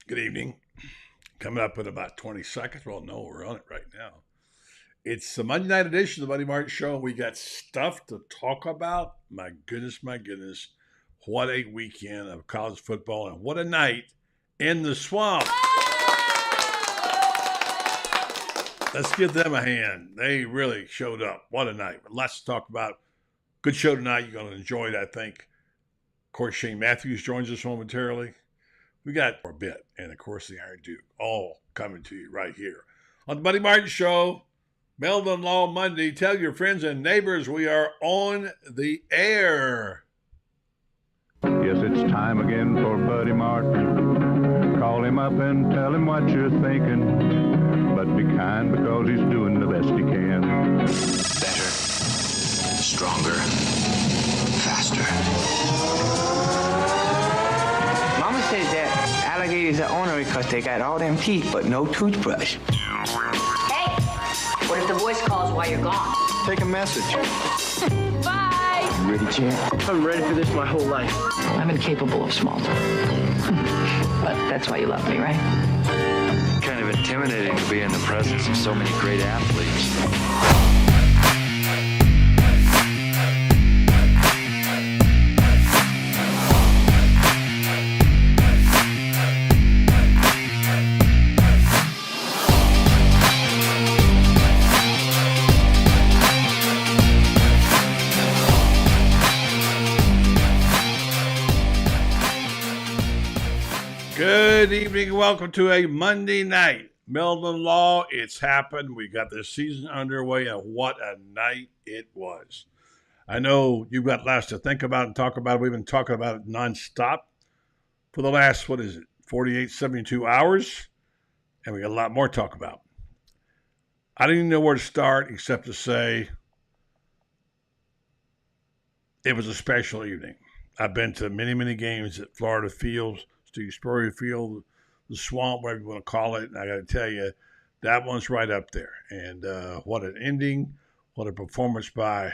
Good evening. Coming up in about 20 seconds. Well, no, we're on it right now. It's the Monday night edition of the Buddy Martin Show. We got stuff to talk about. My goodness, my goodness. What a weekend of college football and what a night in the swamp. Let's give them a hand. They really showed up. What a night. Lots to talk about. Good show tonight. You're going to enjoy it, I think. Of course, Shane Matthews joins us momentarily. We got a bit, and of course, the Iron Duke, all coming to you right here on the Buddy Martin Show. Melvin Law Monday. Tell your friends and neighbors we are on the air. Yes, it's time again for Buddy Martin. Call him up and tell him what you're thinking, but be kind because he's doing the best he can. Better, stronger, faster. Mama says that alligators are ornery because they got all them teeth but no toothbrush. Hey, what if the voice calls while you're gone? Take a message. Bye! You ready, champ? I'm ready for this my whole life. I'm incapable of small talk. But that's why you love me, right? Kind of intimidating to be in the presence of so many great athletes. Good evening and welcome to a Monday night. Melvin Law, it's happened. We got the season underway, and what a night it was. I know you've got lots to think about and talk about. We've been talking about it nonstop for the last, 48, 72 hours, and we got a lot more to talk about. I didn't even know where to start except to say it was a special evening. I've been to many, many games at Florida Fields, Steve Spurrier Field, the swamp, whatever you want to call it. And I got to tell you, that one's right up there. And what an ending. What a performance by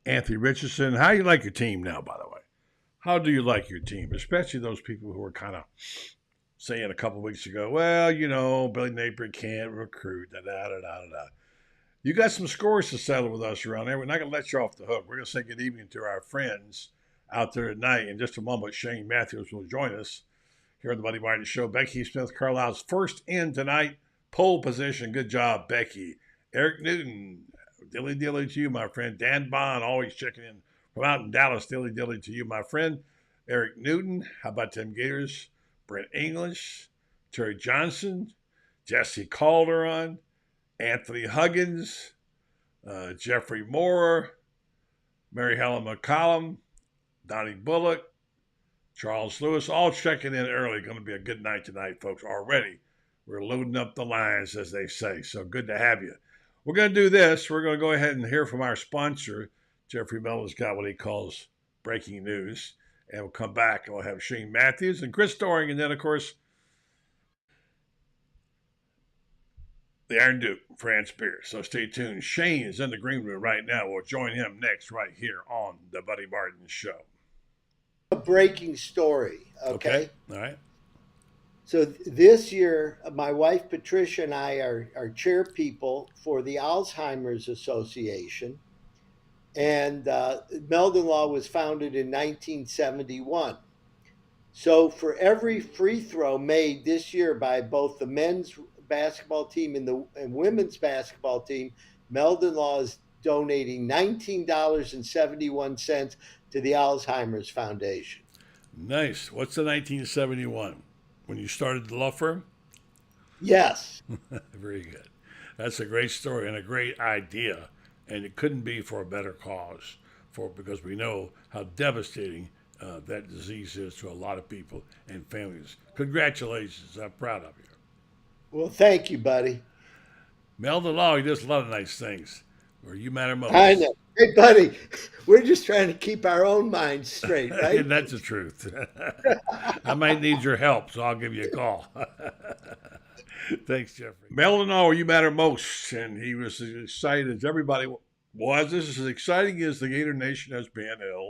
Anthony Richardson. How do you like your team now, by the way? How do you like your team? Especially those people who were kind of saying a couple weeks ago, well, you know, Billy Napier can't recruit, da-da-da-da-da. You got some scores to settle with us around there. We're not going to let you off the hook. We're going to say good evening to our friends out there tonight. In just a moment, Shane Matthews will join us here on the Buddy Martin Show. Becky Smith Carlisle's first in tonight, pole position. Good job, Becky. Eric Newton, dilly to you, my friend. Dan Bond, always checking in from out in Dallas. Dilly to you, my friend. Eric Newton, how about Tim Gators? Brent English, Terry Johnson, Jesse Calderon, Anthony Huggins, Jeffrey Moore, Mary Helen McCollum, Donnie Bullock, Charles Lewis, all checking in early. Going to be a good night tonight, folks. Already, we're loading up the lines, as they say. So good to have you. We're going to do this. We're going to go ahead and hear from our sponsor. Jeffrey Melvin's got what he calls breaking news. And we'll come back and we'll have Shane Matthews and Chris Doring. And then, of course, the Iron Duke, France Beer. So stay tuned. Shane is in the green room right now. We'll join him next right here on the Buddy Martin Show. A breaking story, okay? All right. So this year, my wife Patricia and I are chair people for the Alzheimer's Association. And Meldon Law was founded in 1971. So for every free throw made this year by both the men's basketball team and women's basketball team, Meldon Law is donating $19.71 to the Alzheimer's Foundation. Nice. What's the 1971? When you started the law firm? Yes. Very good. That's a great story and a great idea. And it couldn't be for a better cause, because we know how devastating that disease is to a lot of people and families. Congratulations. I'm proud of you. Well, thank you, buddy. Meldon Law, he does a lot of nice things. Where you matter most. I know. Hey, buddy, we're just trying to keep our own minds straight, right? That's the truth. I might need your help, so I'll give you a call. Thanks, Jeffrey. Meldon Law, where you matter most. And he was as excited as everybody was. This is as exciting as the Gator Nation has been in a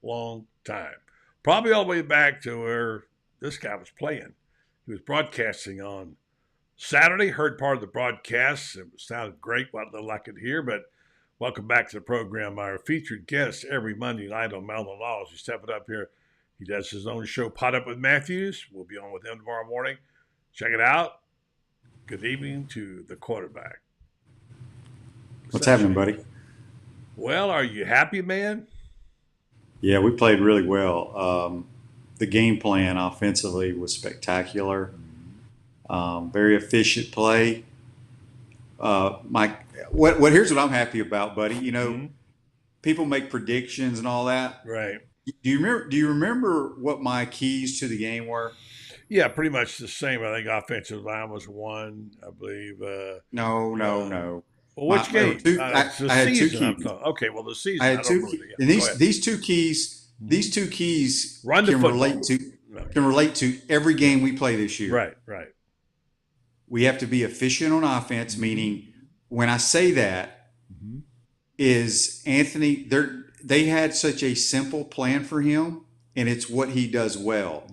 long time. Probably all the way back to where this guy was playing. He was broadcasting on Saturday. Heard part of the broadcast. It sounded great, what little I could hear. But welcome back to the program. Our featured guest every Monday night on Mountain Laws. He's stepping up here. He does his own show, Pot Up with Matthews. We'll be on with him tomorrow morning. Check it out. Good evening to the quarterback. What's happening, buddy? Well, are you happy, man? Yeah, we played really well. The game plan offensively was spectacular. Very efficient play. Here's what I'm happy about, buddy. You know, people make predictions and all that. Right. Do you remember what my keys to the game were? Yeah, pretty much the same. I think offensive line was one, I believe. No. Well, which game? I had two keys. Okay, well, the season. I had two keys. And these two keys Run the can relate to every game we play this year. Right. We have to be efficient on offense, meaning when I say that, is Anthony, they had such a simple plan for him, and it's what he does well.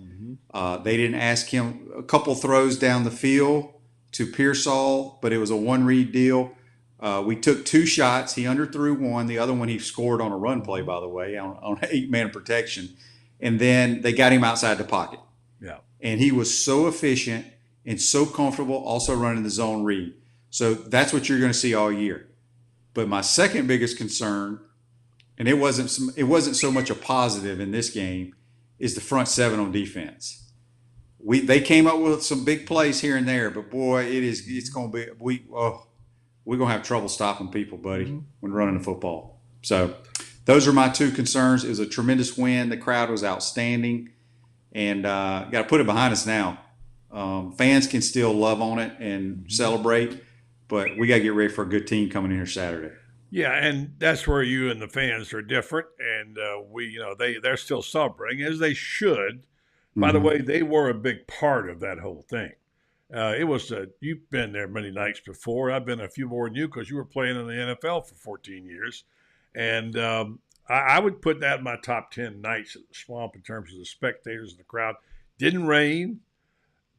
They didn't ask him a couple throws down the field to Pearsall, but it was a one-read deal. We took 2 shots. He underthrew one. The other one he scored on a run play, by the way, on 8-man protection. And then they got him outside the pocket. Yeah. And he was so efficient and so comfortable also running the zone read. So that's what you're going to see all year. But my second biggest concern, and it wasn't so much a positive in this game, is the front 7 on defense. They came up with some big plays here and there, but boy, it's going to be we're going to have trouble stopping people, buddy, when running the football. So those are my 2 concerns. It was a tremendous win. The crowd was outstanding, and got to put it behind us now. Fans can still love on it and celebrate, but we got to get ready for a good team coming in here Saturday. Yeah, and that's where you and the fans are different, and they're still celebrating, as they should. By the way, they were a big part of that whole thing. You've been there many nights before. I've been a few more than you because you were playing in the NFL for 14 years. And I would put that in my top 10 nights at the Swamp in terms of the spectators and the crowd. Didn't rain.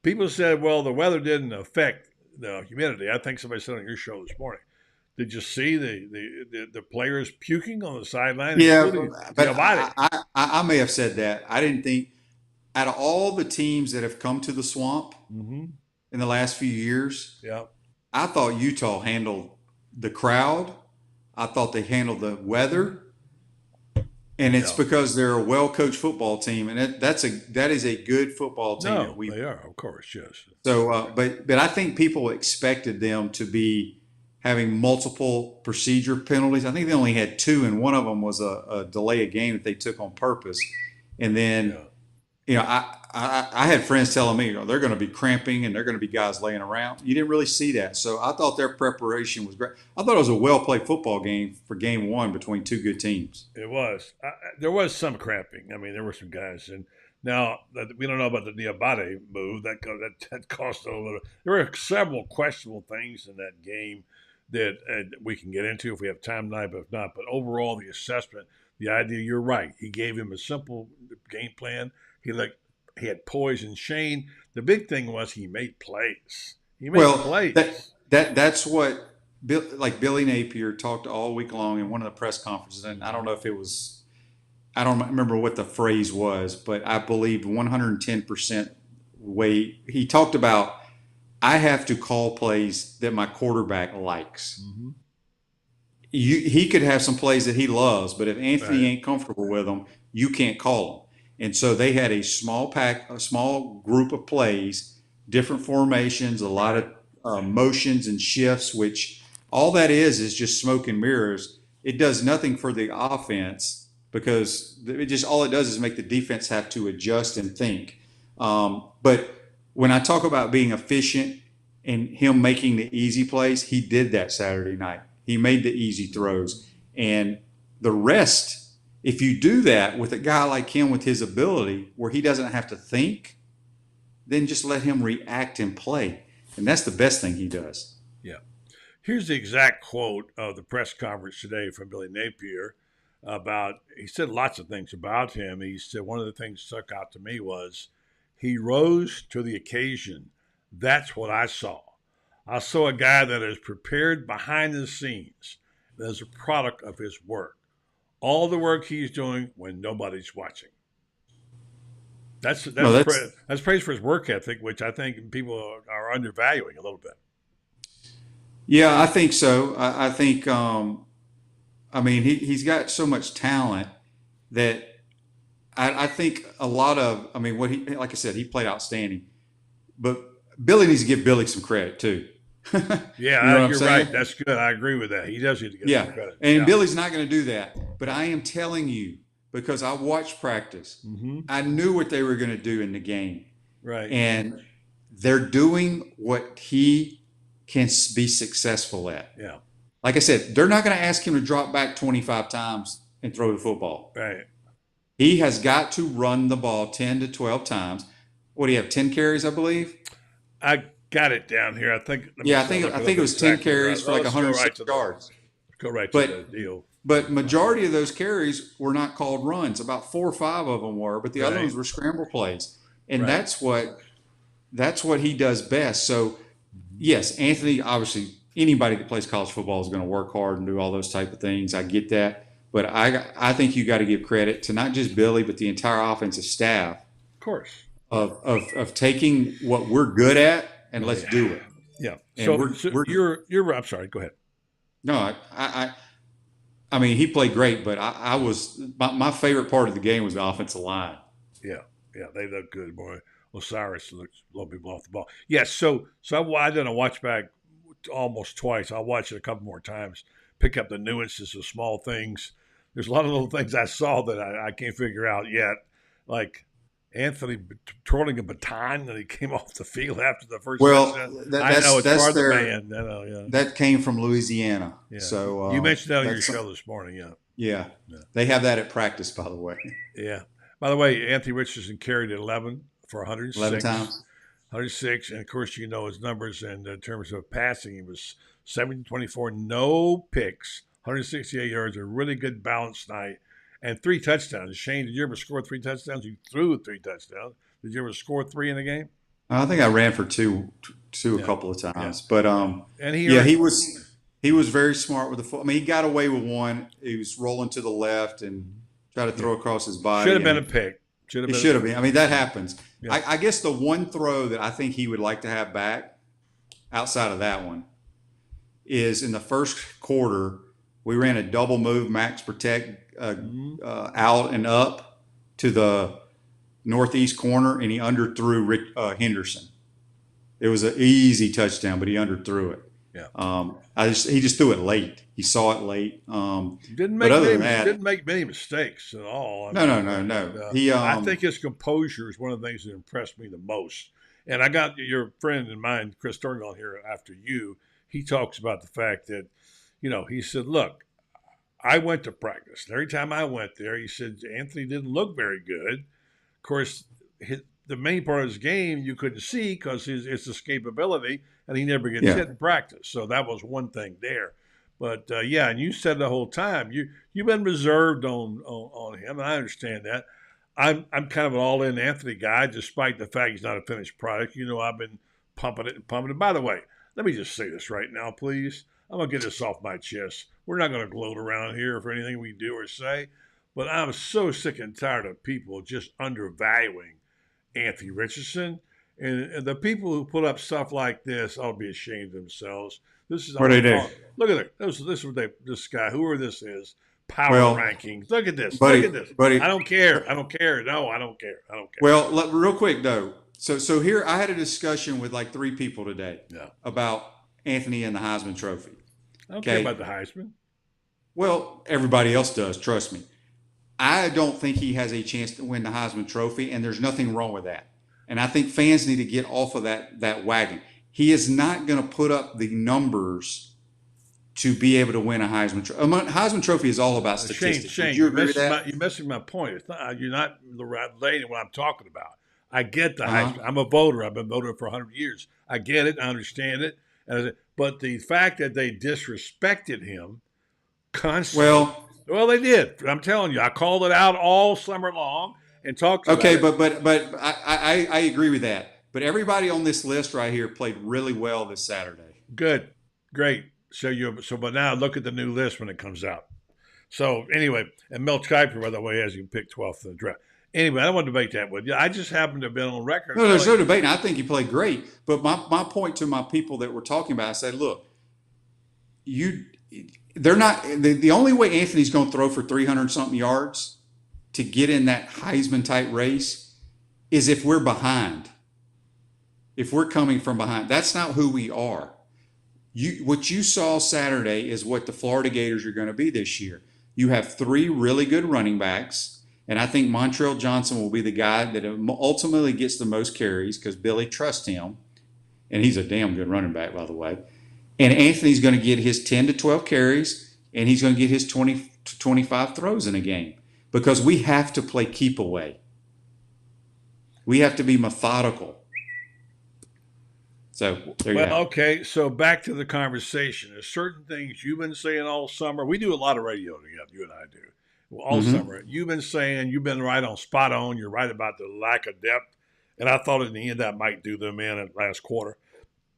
People said, well, the weather didn't affect the humidity. I think somebody said on your show this morning. Did you see the players puking on the sideline? Yeah, but I may have said that. I didn't think out of all the teams that have come to the Swamp in the last few years, I thought Utah handled the crowd. I thought they handled the weather. And it's because they're a well-coached football team, and that is a good football team. No, they are, of course, yes. So, but I think people expected them to be having multiple procedure penalties. I think they only had 2, and one of them was a delay of game that they took on purpose. And then, I had friends telling me, they're going to be cramping and they're going to be guys laying around. You didn't really see that. So I thought their preparation was great. I thought it was a well-played football game for game 1 between 2 good teams. It was. There was some cramping. I mean, there were some guys. And now, we don't know about the Diabate move. That cost a little. There were several questionable things in that game that we can get into if we have time tonight, but if not. But overall, the assessment, the idea, you're right. He gave him a simple game plan. He had poise and Shane. The big thing was he made plays. Plays. That's what Billy Napier talked all week long in one of the press conferences. And I don't know if it was, I don't remember what the phrase was, but I believe 110% way. He talked about, I have to call plays that my quarterback likes. He could have some plays that he loves, but if Anthony ain't comfortable with them, you can't call them. And so they had a small group of plays, different formations, a lot of motions and shifts, which all that is just smoke and mirrors. It does nothing for the offense because all it does is make the defense have to adjust and think. But when I talk about being efficient and him making the easy plays, he did that Saturday night. He made the easy throws. And the rest, if you do that with a guy like him with his ability where he doesn't have to think, then just let him react and play. And that's the best thing he does. Yeah. Here's the exact quote of the press conference today from Billy Napier he said lots of things about him. He said one of the things that stuck out to me was He rose to the occasion. That's what I saw. I saw a guy that is prepared behind the scenes as a product of his work. All the work he's doing when nobody's watching. That's praise for his work ethic, which I think people are undervaluing a little bit. Yeah, I think so. I think, I mean, he's got so much talent that I think a lot of, I mean, like I said, he played outstanding. But Billy needs to give Billy some credit too. Yeah, you're right. That's good. I agree with that. He does need to get some credit. And Billy's not going to do that. But I am telling you, because I watched practice, I knew what they were going to do in the game. Right. And they're doing what he can be successful at. Yeah. Like I said, they're not going to ask him to drop back 25 times and throw the football. Right. He has got to run the ball 10 to 12 times. What do you have, 10 carries, I believe? I got it down here. I think it was 10 carries for like 106 yards. Go right to the deal. But majority of those carries were not called runs. About 4 or 5 of them were, but the other ones were scramble plays. And that's what he does best. So, yes, Anthony, obviously, anybody that plays college football is going to work hard and do all those type of things. I get that. But I think you got to give credit to not just Billy, but the entire offensive staff. Of course. Of taking what we're good at and let's do it. Yeah. And so you're I'm sorry. Go ahead. No, I mean, he played great, but I was my favorite part of the game was the offensive line. Yeah, they look good, boy. Osiris looks a little people off the ball. Yes, so I didn't watch back almost twice. I'll watch it a couple more times. Pick up the nuances of small things. There's a lot of little things I saw that I can't figure out yet, like Anthony twirling a baton and he came off the field after the first. That came from Louisiana. Yeah. So you mentioned that on your show this morning. Yeah. They have that at practice, by the way. Yeah. By the way, Anthony Richardson carried 11 for 106. 11 times. 106, and of course you know his numbers in terms of passing. He was 724, no picks, 168 yards, a really good balanced night, and 3 touchdowns. Shane, did you ever score 3 touchdowns? You threw 3 touchdowns. Did you ever score 3 in a game? I think I ran for two a couple of times, but and he was very smart with the foot. I mean, he got away with one. He was rolling to the left and tried to throw across his body. Should have been a pick. It should have been. I mean, that happens. Yeah. I guess the one throw that I think he would like to have back, outside of that one, is in the first quarter, we ran a double move, max protect, out and up to the northeast corner, and he underthrew Henderson. It was an easy touchdown, but he underthrew it. Yeah. He just threw it late. He saw it late. Didn't make many mistakes at all. No. I think his composure is one of the things that impressed me the most. And I got your friend in mind, Chris Thornton, on here after you. He talks about the fact that, he said, look, I went to practice. And every time I went there, he said, Anthony didn't look very good. Of course, the main part of his game you couldn't see because it's escapability, and he never gets hit in practice. So that was one thing there. But, and you said the whole time, you've been reserved on him, and I understand that. I'm kind of an all-in Anthony guy, despite the fact he's not a finished product. I've been pumping it. By the way, let me just say this right now, please. I'm going to get this off my chest. We're not going to gloat around here for anything we do or say, but I'm so sick and tired of people just undervaluing Anthony Richardson. And the people who put up stuff like this ought to be ashamed of themselves. This is what they do. Look at it. This guy, whoever this is, power rankings. Look at this. Buddy, look at this. Buddy, I don't care. No, I don't care. Well, real quick though. So here I had a discussion with like 3 people today about Anthony and the Heisman Trophy. I don't care about the Heisman. Well, everybody else does. Trust me. I don't think he has a chance to win the Heisman Trophy, and there's nothing wrong with that. And I think fans need to get off of that wagon. He is not going to put up the numbers to be able to win a Heisman Trophy. Heisman Trophy is all about statistics. Shane, you agree with that? You're missing my point. You're not relating what I'm talking about. I get the Heisman. I'm a voter. I've been voting for 100 years. I get it. I understand it. But the fact that they disrespected him constantly. Well, they did. I'm telling you, I called it out all summer long. and talk to you Okay, about it. but I agree with that. But everybody on this list right here played really well this Saturday. Good, great. But now look at the new list when it comes out. So anyway, and Mel Kiper, by the way, has you pick 12th in the draft. Anyway, I don't want to debate that with you. I just happen to have been on record. No, there's no debate. I think he played great. But my point to my people that were talking about, I said, look, they're not the only way Anthony's going to throw for 300 something yards to get in that Heisman type race is if we're behind. If we're coming from behind, that's not who we are. What you saw Saturday is what the Florida Gators are going to be this year. You have 3 really good running backs, and I think Montrell Johnson will be the guy that ultimately gets the most carries because Billy trusts him, and he's a damn good running back, by the way. And Anthony's going to get his 10 to 12 carries, and he's going to get his 20 to 25 throws in a game because we have to play keep away. We have to be methodical. So there you go. Okay, so back to the conversation. There's certain things you've been saying all summer. We do a lot of radio together, you and I do, all summer. You've been saying, you've been right on, spot on. You're right about the lack of depth. And I thought in the end that might do them in last quarter.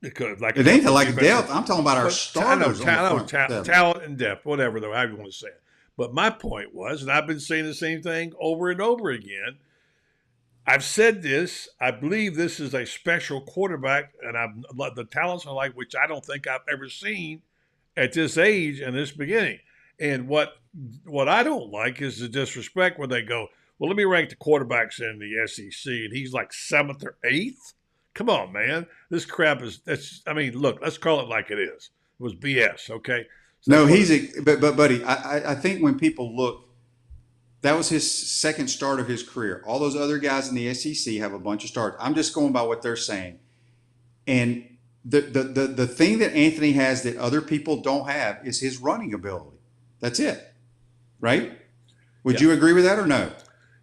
Because it ain't the lack of depth. I'm talking about our starters. Talent and depth, whatever, though, however you want to say it. But my point was, and I've been saying the same thing over and over again, I've said this. I believe this is a special quarterback, and the talents are like which I don't think I've ever seen at this age and this beginning. And what I don't like is the disrespect where they go, well, let me rank the quarterbacks in the SEC, and he's like 7th or 8th. Come on, man. This crap is. Look, let's call it like it is. It was BS. Okay. So no, but buddy, I think when people look. That was his second start of his career. All those other guys in the SEC have a bunch of starts. I'm just going by what they're saying. And the thing that Anthony has that other people don't have is his running ability. That's it. Right? Would you agree with that or no?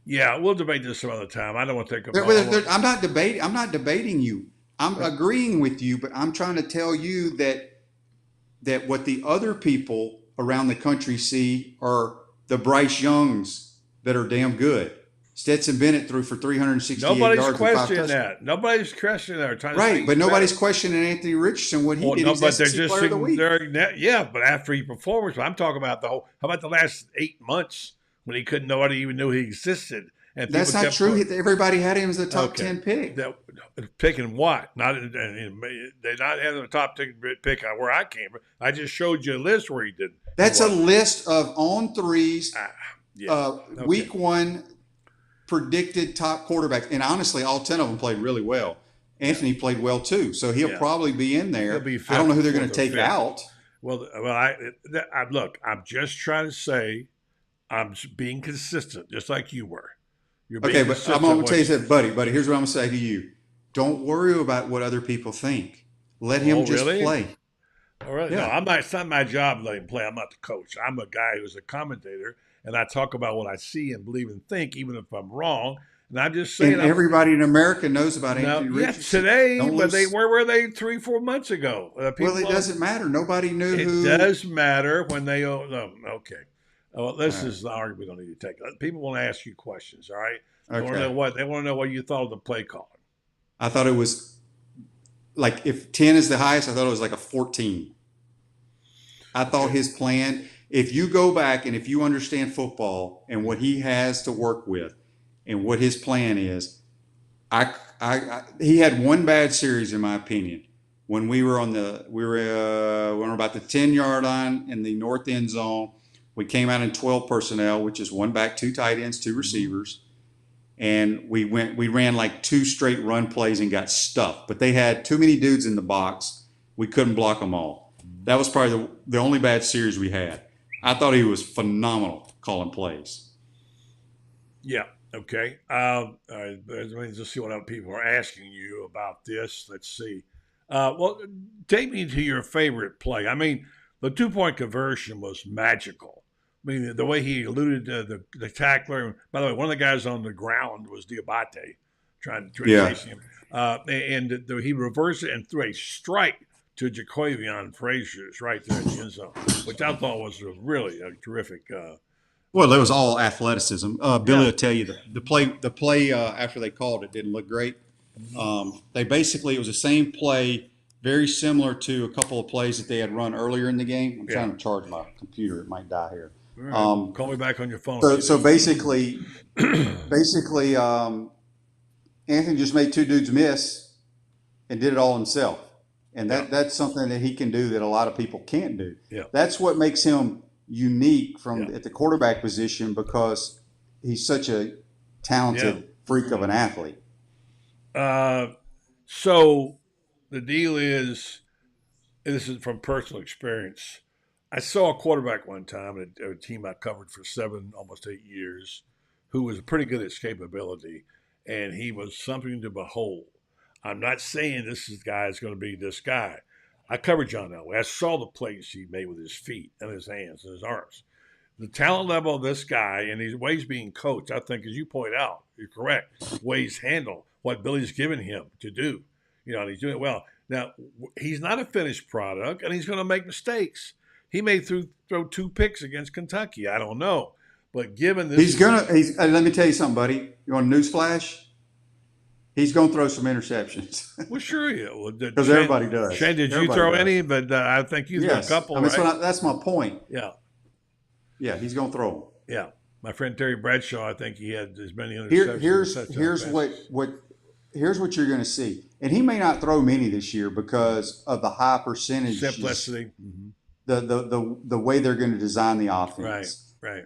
Yeah, we'll debate this some other time. I don't want to take I'm not debating you. I'm agreeing with you, but I'm trying to tell you that what the other people around the country see are the Bryce Youngs that are damn good. Stetson Bennett threw for 368 yards. Nobody's questioning that. Nobody's questioning that. Right, but nobody's questioning Anthony Richardson what he did. No, but they're just sitting there. Yeah, but after he performs, I'm talking about how about the last 8 months when nobody even knew he existed. And that's not true. Everybody had him as the top 10 pick. Picking what? They're not having a top 10 pick where I came from. I just showed you a list where he did. That's a list of on threes. Week 1 predicted top quarterbacks. And honestly, all 10 of them played really well. Anthony played well too. So he'll probably be in there. I don't know who they're going to take out. Well, look, I'm just trying to say I'm being consistent, just like you were. Okay, but I'm going to tell you something, buddy. Here's what I'm going to say to you. Don't worry about what other people think. Let him just play. All right. Yeah. No, it's not my job to let him play. I'm not the coach. I'm a guy who's a commentator, and I talk about what I see and believe and think, even if I'm wrong. And I'm just saying. And everybody in America knows about Anthony Richardson. Today, but where were they 3-4 months ago? Well, it doesn't matter. Nobody knew who. It does matter when they. No, okay. Well, this is the argument we don't need to take. People want to ask you questions. All right. They want to know what you thought of the play calling. I thought it was like if 10 is the highest, I thought it was like a 14. I thought his plan, if you go back and if you understand football and what he has to work with and what his plan is, he had one bad series in my opinion. When we were about the 10-yard line in the north end zone, we came out in 12 personnel, which is 1 back, 2 tight ends, 2 receivers. And we ran like 2 straight run plays and got stuffed. But they had too many dudes in the box. We couldn't block them all. That was probably the only bad series we had. I thought he was phenomenal calling plays. Yeah. Okay. Let me just see what other people are asking you about this. Let's see. Well, take me to your favorite play. I mean, the 2-point conversion was magical. I mean, the way he alluded to the tackler. By the way, one of the guys on the ground was Diabate trying to chase him. And he reversed it and threw a strike to Jacovian Frazier's right there in the end zone, which I thought was really a terrific. Well, it was all athleticism. Billy will tell you the play after they called it didn't look great. They basically, it was the same play, very similar to a couple of plays that they had run earlier in the game. I'm trying to charge my computer; it might die here. Right. Call me back on your phone. So basically, Anthony just made two dudes miss and did it all himself, and that's something that he can do that a lot of people can't do. Yeah. That's what makes him unique at the quarterback position, because he's such a talented freak of an athlete. So the deal is, and this is from personal experience. I saw a quarterback one time at a team I covered for almost 8 years, who was pretty good at escapability, and he was something to behold. I'm not saying this guy is going to be this guy. I covered John Elway. I saw the plays he made with his feet and his hands and his arms. The talent level of this guy and the way he's being coached, I think, as you point out, you're correct, the way he's handled what Billy's given him to do. And he's doing it well. Now, he's not a finished product, and he's going to make mistakes. He may throw 2 picks against Kentucky. I don't know. But given this... let me tell you something, buddy. You want a news flash? He's going to throw some interceptions. Well, sure he will. Because everybody does. Shane, did you throw any? But I think you threw a couple, right? That's my point. Yeah. Yeah, he's going to throw them. Yeah. My friend Terry Bradshaw, I think he had as many interceptions. Here's what you're going to see. And he may not throw many this year because of the high percentage. Simplicity. The way they're going to design the offense. Right.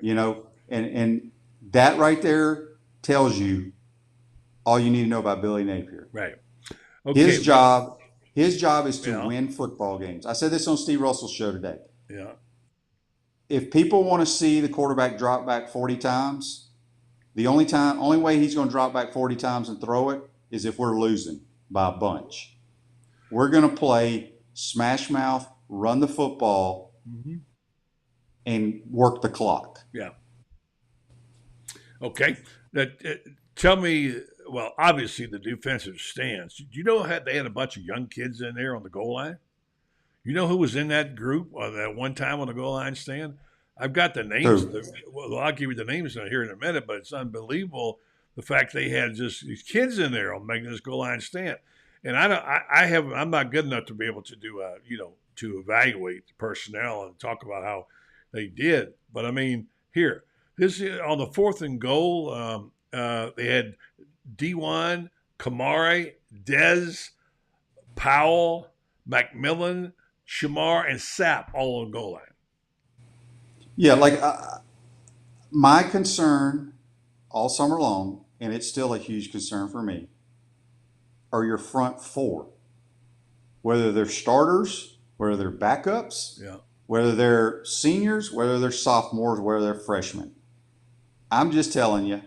And that right there tells you all you need to know about Billy Napier. Right. Okay. His job is to win football games. I said this on Steve Russell's show today. Yeah. If people want to see the quarterback drop back 40 times, the only way he's going to drop back 40 times and throw it is if we're losing by a bunch. We're going to play smash mouth, run the football, and work the clock. Yeah. Okay. Tell me, well, obviously the defensive stance. Do you know they had a bunch of young kids in there on the goal line? You know who was in that group that one time on the goal line stand? I've got the names. I'll give you the names here in a minute, but it's unbelievable the fact they had just these kids in there on making this goal line stand. And I'm not good enough to be able to do to evaluate the personnel and talk about how they did. But I mean, here, this on the 4th and goal, they had D1, Kamari, Dez, Powell, McMillan, Shamar, and Sapp all on goal line. Yeah, my concern all summer long, and it's still a huge concern for me, are your front 4. Whether they're starters, whether they're backups, whether they're seniors, whether they're sophomores, whether they're freshmen. I'm just telling you,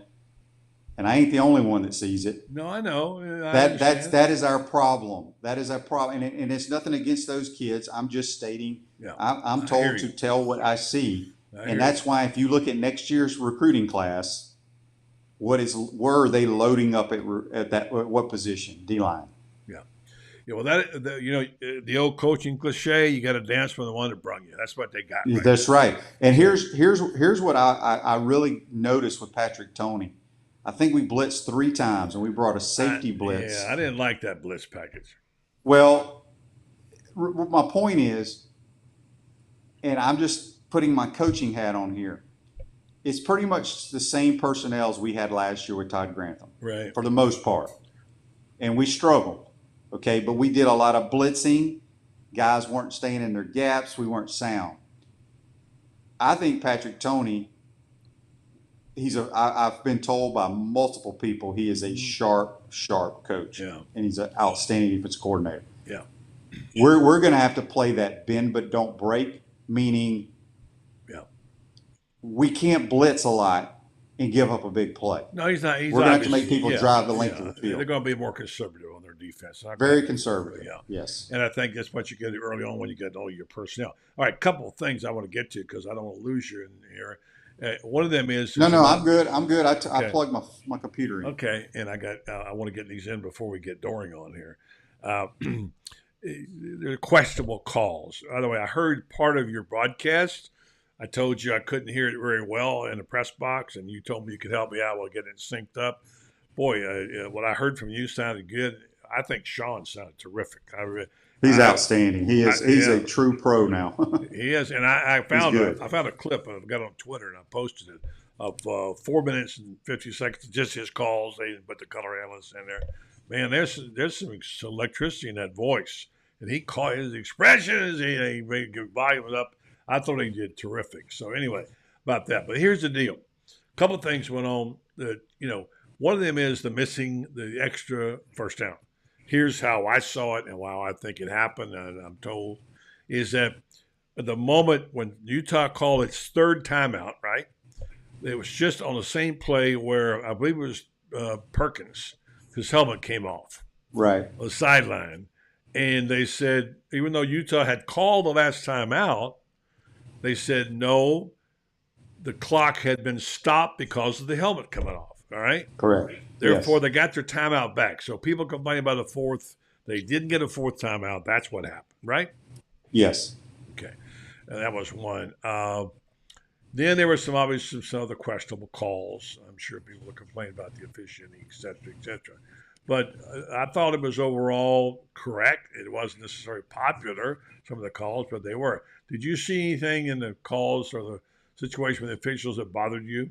and I ain't the only one that sees it. No, I know. That is our problem. That is our problem, and it's nothing against those kids. I'm just stating. Yeah. I'm told to tell what I see, and that's why if you look at next year's recruiting class, where are they loading up at what position? D-line. Yeah, well, the old coaching cliche, you got to dance for the one that brung you. That's what they got. Right? That's right. And here's what I really noticed with Patrick Toney. I think we blitzed 3 times, and we brought a safety blitz. Yeah, I didn't like that blitz package. Well, my point is, and I'm just putting my coaching hat on here, it's pretty much the same personnel as we had last year with Todd Grantham. Right. For the most part. And we struggled. Okay, but we did a lot of blitzing. Guys weren't staying in their gaps. We weren't sound. I think Patrick Toney, I've been told by multiple people he is a sharp coach. Yeah. And he's an outstanding defensive coordinator. Yeah. We're going to have to play that bend but don't break, meaning we can't blitz a lot and give up a big play. No, he's not. We're going to have to make people drive the length of the field. They're going to be more conservative on their defense. Very conservative, yes. And I think that's what you get early on when you get to know your personnel. All right, a couple of things I want to get to because I don't want to lose you in here. One of them is no, I'm good. I plugged my computer in. Okay, and I want to get these in before we get Doring on here. There are questionable calls. By the way, I heard part of your broadcast. I told you I couldn't hear it very well in the press box, and you told me you could help me out. We'll get it synced up. Boy, what I heard from you sounded good. I think Sean sounded terrific. He's outstanding. He's a true pro now. He is, and I found a clip I've got on Twitter, and I posted it of 4 minutes and 50 seconds, just his calls. They didn't put the color analysts in there. Man, there's some electricity in that voice, and he called his expressions. He made volume up. I thought he did terrific. So anyway, about that. But here's the deal: a couple of things went on. That one of them is the extra first down. Here's how I saw it and how I think it happened. And I'm told is that at the moment when Utah called its third timeout, right? It was just on the same play where I believe it was Perkins. His helmet came off. Right. On the sideline. And they said, even though Utah had called the last timeout, they said, no, the clock had been stopped because of the helmet coming off. All right? Correct. Therefore, They got their timeout back. So people complain about the fourth. They didn't get a fourth timeout. That's what happened, right? Yes. Okay. And that was one. Then there were some other questionable calls. I'm sure people will complain about the officiating, et cetera, et cetera. But I thought it was overall correct. It wasn't necessarily popular, some of the calls, but they were. Did you see anything in the calls or the situation with the officials that bothered you?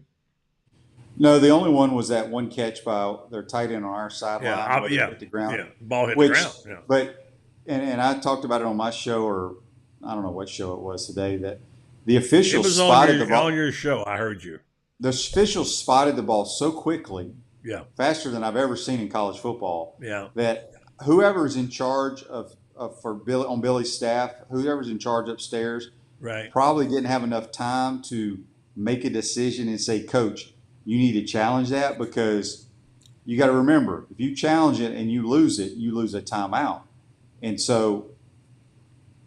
No, the only one was that one catch by their tight end on our sideline. Hit the ground. Yeah, ball hit the ground. Yeah. But and I talked about it on my show, or I don't know what show it was today, that the officials spotted the ball. On your show, I heard you. The officials spotted the ball so quickly, faster than I've ever seen in college football, that whoever's in charge on Billy's staff, whoever's in charge upstairs, probably didn't have enough time to make a decision and say, Coach, you need to challenge that, because you got to remember, if you challenge it and you lose a timeout. And so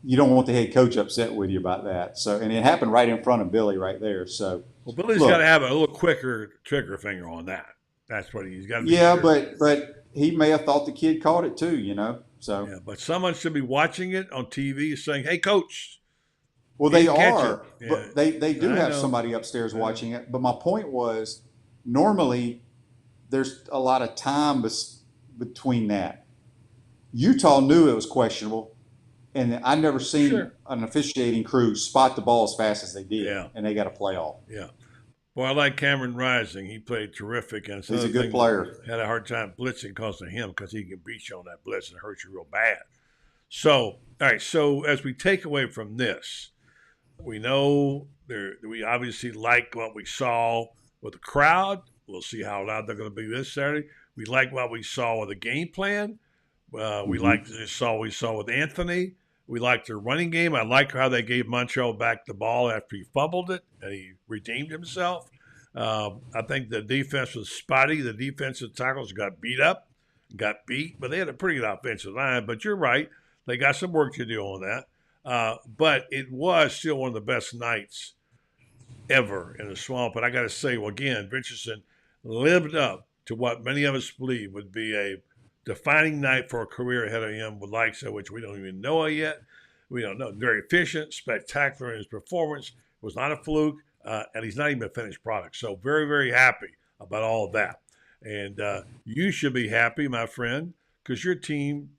you don't want the head coach upset with you about that. So, and it happened right in front of Billy right there. So, well, Billy's got to have a little quicker trigger finger on that. That's what he's got to be. Yeah, sure. but he may have thought the kid caught it too, So yeah, but someone should be watching it on TV saying, "Hey, coach." Well, they are, but they do have somebody upstairs watching it. But my point was, normally there's a lot of time between that. Utah knew it was questionable, and I've never seen an officiating crew spot the ball as fast as they did, and they got a play off. Yeah. Well, I like Cameron Rising. He played terrific. And he's a good player. Had a hard time blitzing because of him, because he can beat you on that blitz and hurt you real bad. So, all right. So as we take away from this, we know we obviously like what we saw with the crowd. We'll see how loud they're going to be this Saturday. We like what we saw with the game plan. We like what we saw with Anthony. We liked their running game. I like how they gave Montreal back the ball after he fumbled it, and he redeemed himself. I think the defense was spotty. The defensive tackles got beat, but they had a pretty good offensive line. But you're right. They got some work to do on that. But it was still one of the best nights ever in the Swamp. But I got to say, well, again, Richardson lived up to what many of us believe would be a defining night for a career ahead of him with likes of which we don't even know yet. We don't know. Very efficient, spectacular in his performance. It was not a fluke, and he's not even a finished product. So very, very happy about all of that. And you should be happy, my friend, because your team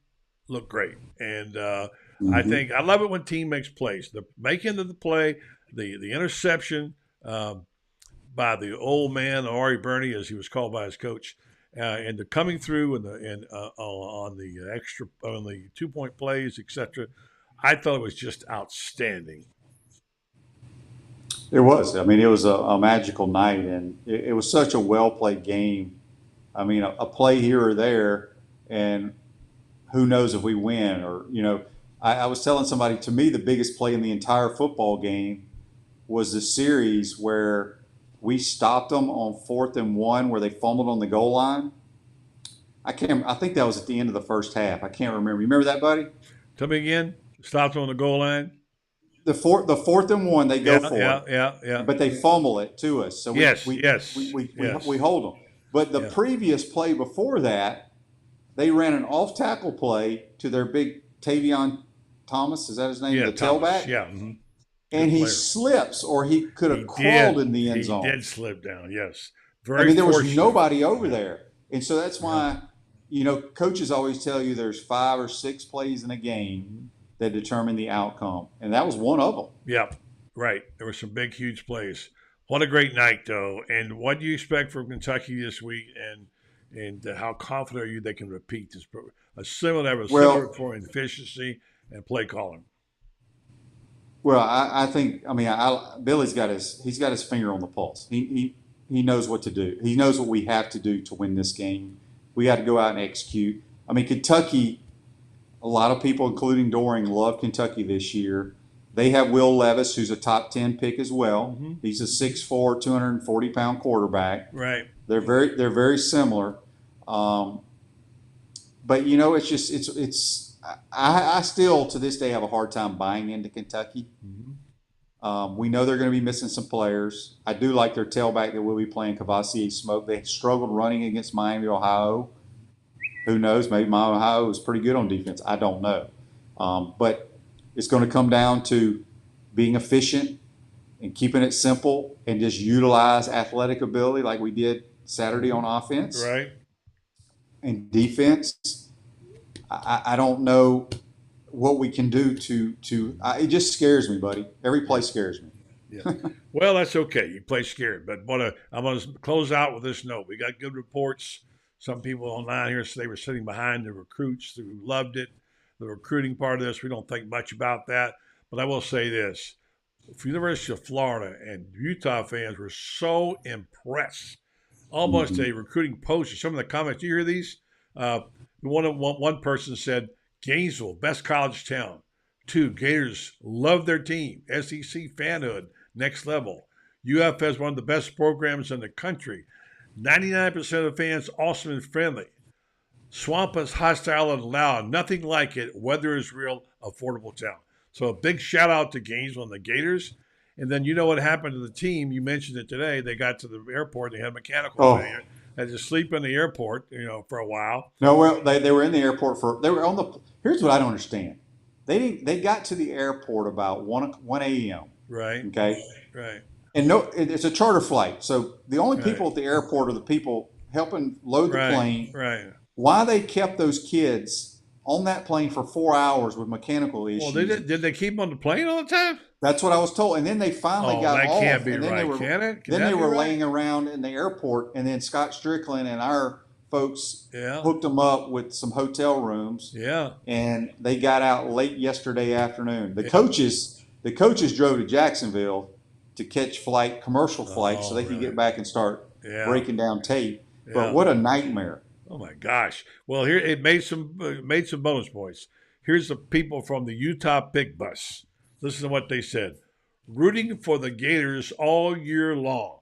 looked great. And I think I love it when team makes plays. The making of the play, the interception by the old man, Ari Burney, as he was called by his coach, and the coming through on the 2-point plays, etc. I thought it was just outstanding. It was. I mean, it was a magical night, and it was such a well played game. I mean, a play here or there, and who knows if we win or I was telling somebody, to me, the biggest play in the entire football game was the series where we stopped them on 4th and 1 where they fumbled on the goal line. I think that was at the end of the first half. I can't remember. You remember that, buddy? Tell me again. Stopped on the goal line. The 4th and 1 they go for it. Yeah. But they fumble it to us. So we hold them. But the previous play before that, they ran an off tackle play to their big Tavion Thomas. Is that his name? Yeah, the tailback. Yeah. Mm-hmm. and he slips, or he could have crawled in the end zone. He did slip down, yes. There was nobody over there. And so that's why, coaches always tell you there's 5 or 6 plays in a game that determine the outcome. And that was one of them. Yep, right. There were some big, huge plays. What a great night, though. And what do you expect from Kentucky this week? And how confident are you they can repeat this? A similar for efficiency and play calling. Well, I think Billy's got his finger on the pulse. He knows what to do. He knows what we have to do to win this game. We got to go out and execute. Kentucky, a lot of people, including Doring, love Kentucky this year. They have Will Levis, who's a top 10 pick as well. Mm-hmm. He's a 6'4", 240-pound quarterback. Right. They're very similar. But I still to this day have a hard time buying into Kentucky. Mm-hmm. We know they're going to be missing some players. I do like their tailback that will be playing, Kavasier Smoke. They struggled running against Miami, Ohio. Who knows? Maybe Miami, Ohio was pretty good on defense. I don't know. But it's going to come down to being efficient and keeping it simple and just utilize athletic ability like we did Saturday on offense. Right. And defense, I don't know what we can do to it just scares me, buddy. Every play scares me. Yeah. Well, that's okay. You play scared. But I'm going to close out with this note. We got good reports. Some people online here say they were sitting behind the recruits who loved it. The recruiting part of this, we don't think much about that. But I will say this. For University of Florida and Utah fans were so impressed. Almost a recruiting poster. Some of the comments, you hear these? One person said, Gainesville, best college town. 2, Gators love their team. SEC fanhood, next level. UF has one of the best programs in the country. 99% of the fans awesome and friendly. Swamp is hostile and loud. Nothing like it. Weather is real. Affordable town. So a big shout out to Gainesville and the Gators. And then you know what happened to the team. You mentioned it today. They got to the airport. They had mechanical failure. They had to sleep in the airport, for a while. No, well, they were in the airport here's what I don't understand. They got to the airport about 1 a.m. Right. Okay. Right. And it's a charter flight. So the only people at the airport are the people helping load the plane. Right. Why they kept those kids on that plane for 4 hours with mechanical issues? Well, did they keep them on the plane all the time? That's what I was told. And then they finally got off. That can't be and then right, Then they were laying around in the airport, and then Scott Strickland and our folks hooked them up with some hotel rooms. Yeah. And they got out late yesterday afternoon. The coaches drove to Jacksonville to catch commercial flights, so they could get back and start breaking down tape. Yeah. But what a nightmare. Oh my gosh! Well, here it made some bonus points. Here's the people from the Utah Big Bus. Listen to what they said. Rooting for the Gators all year long.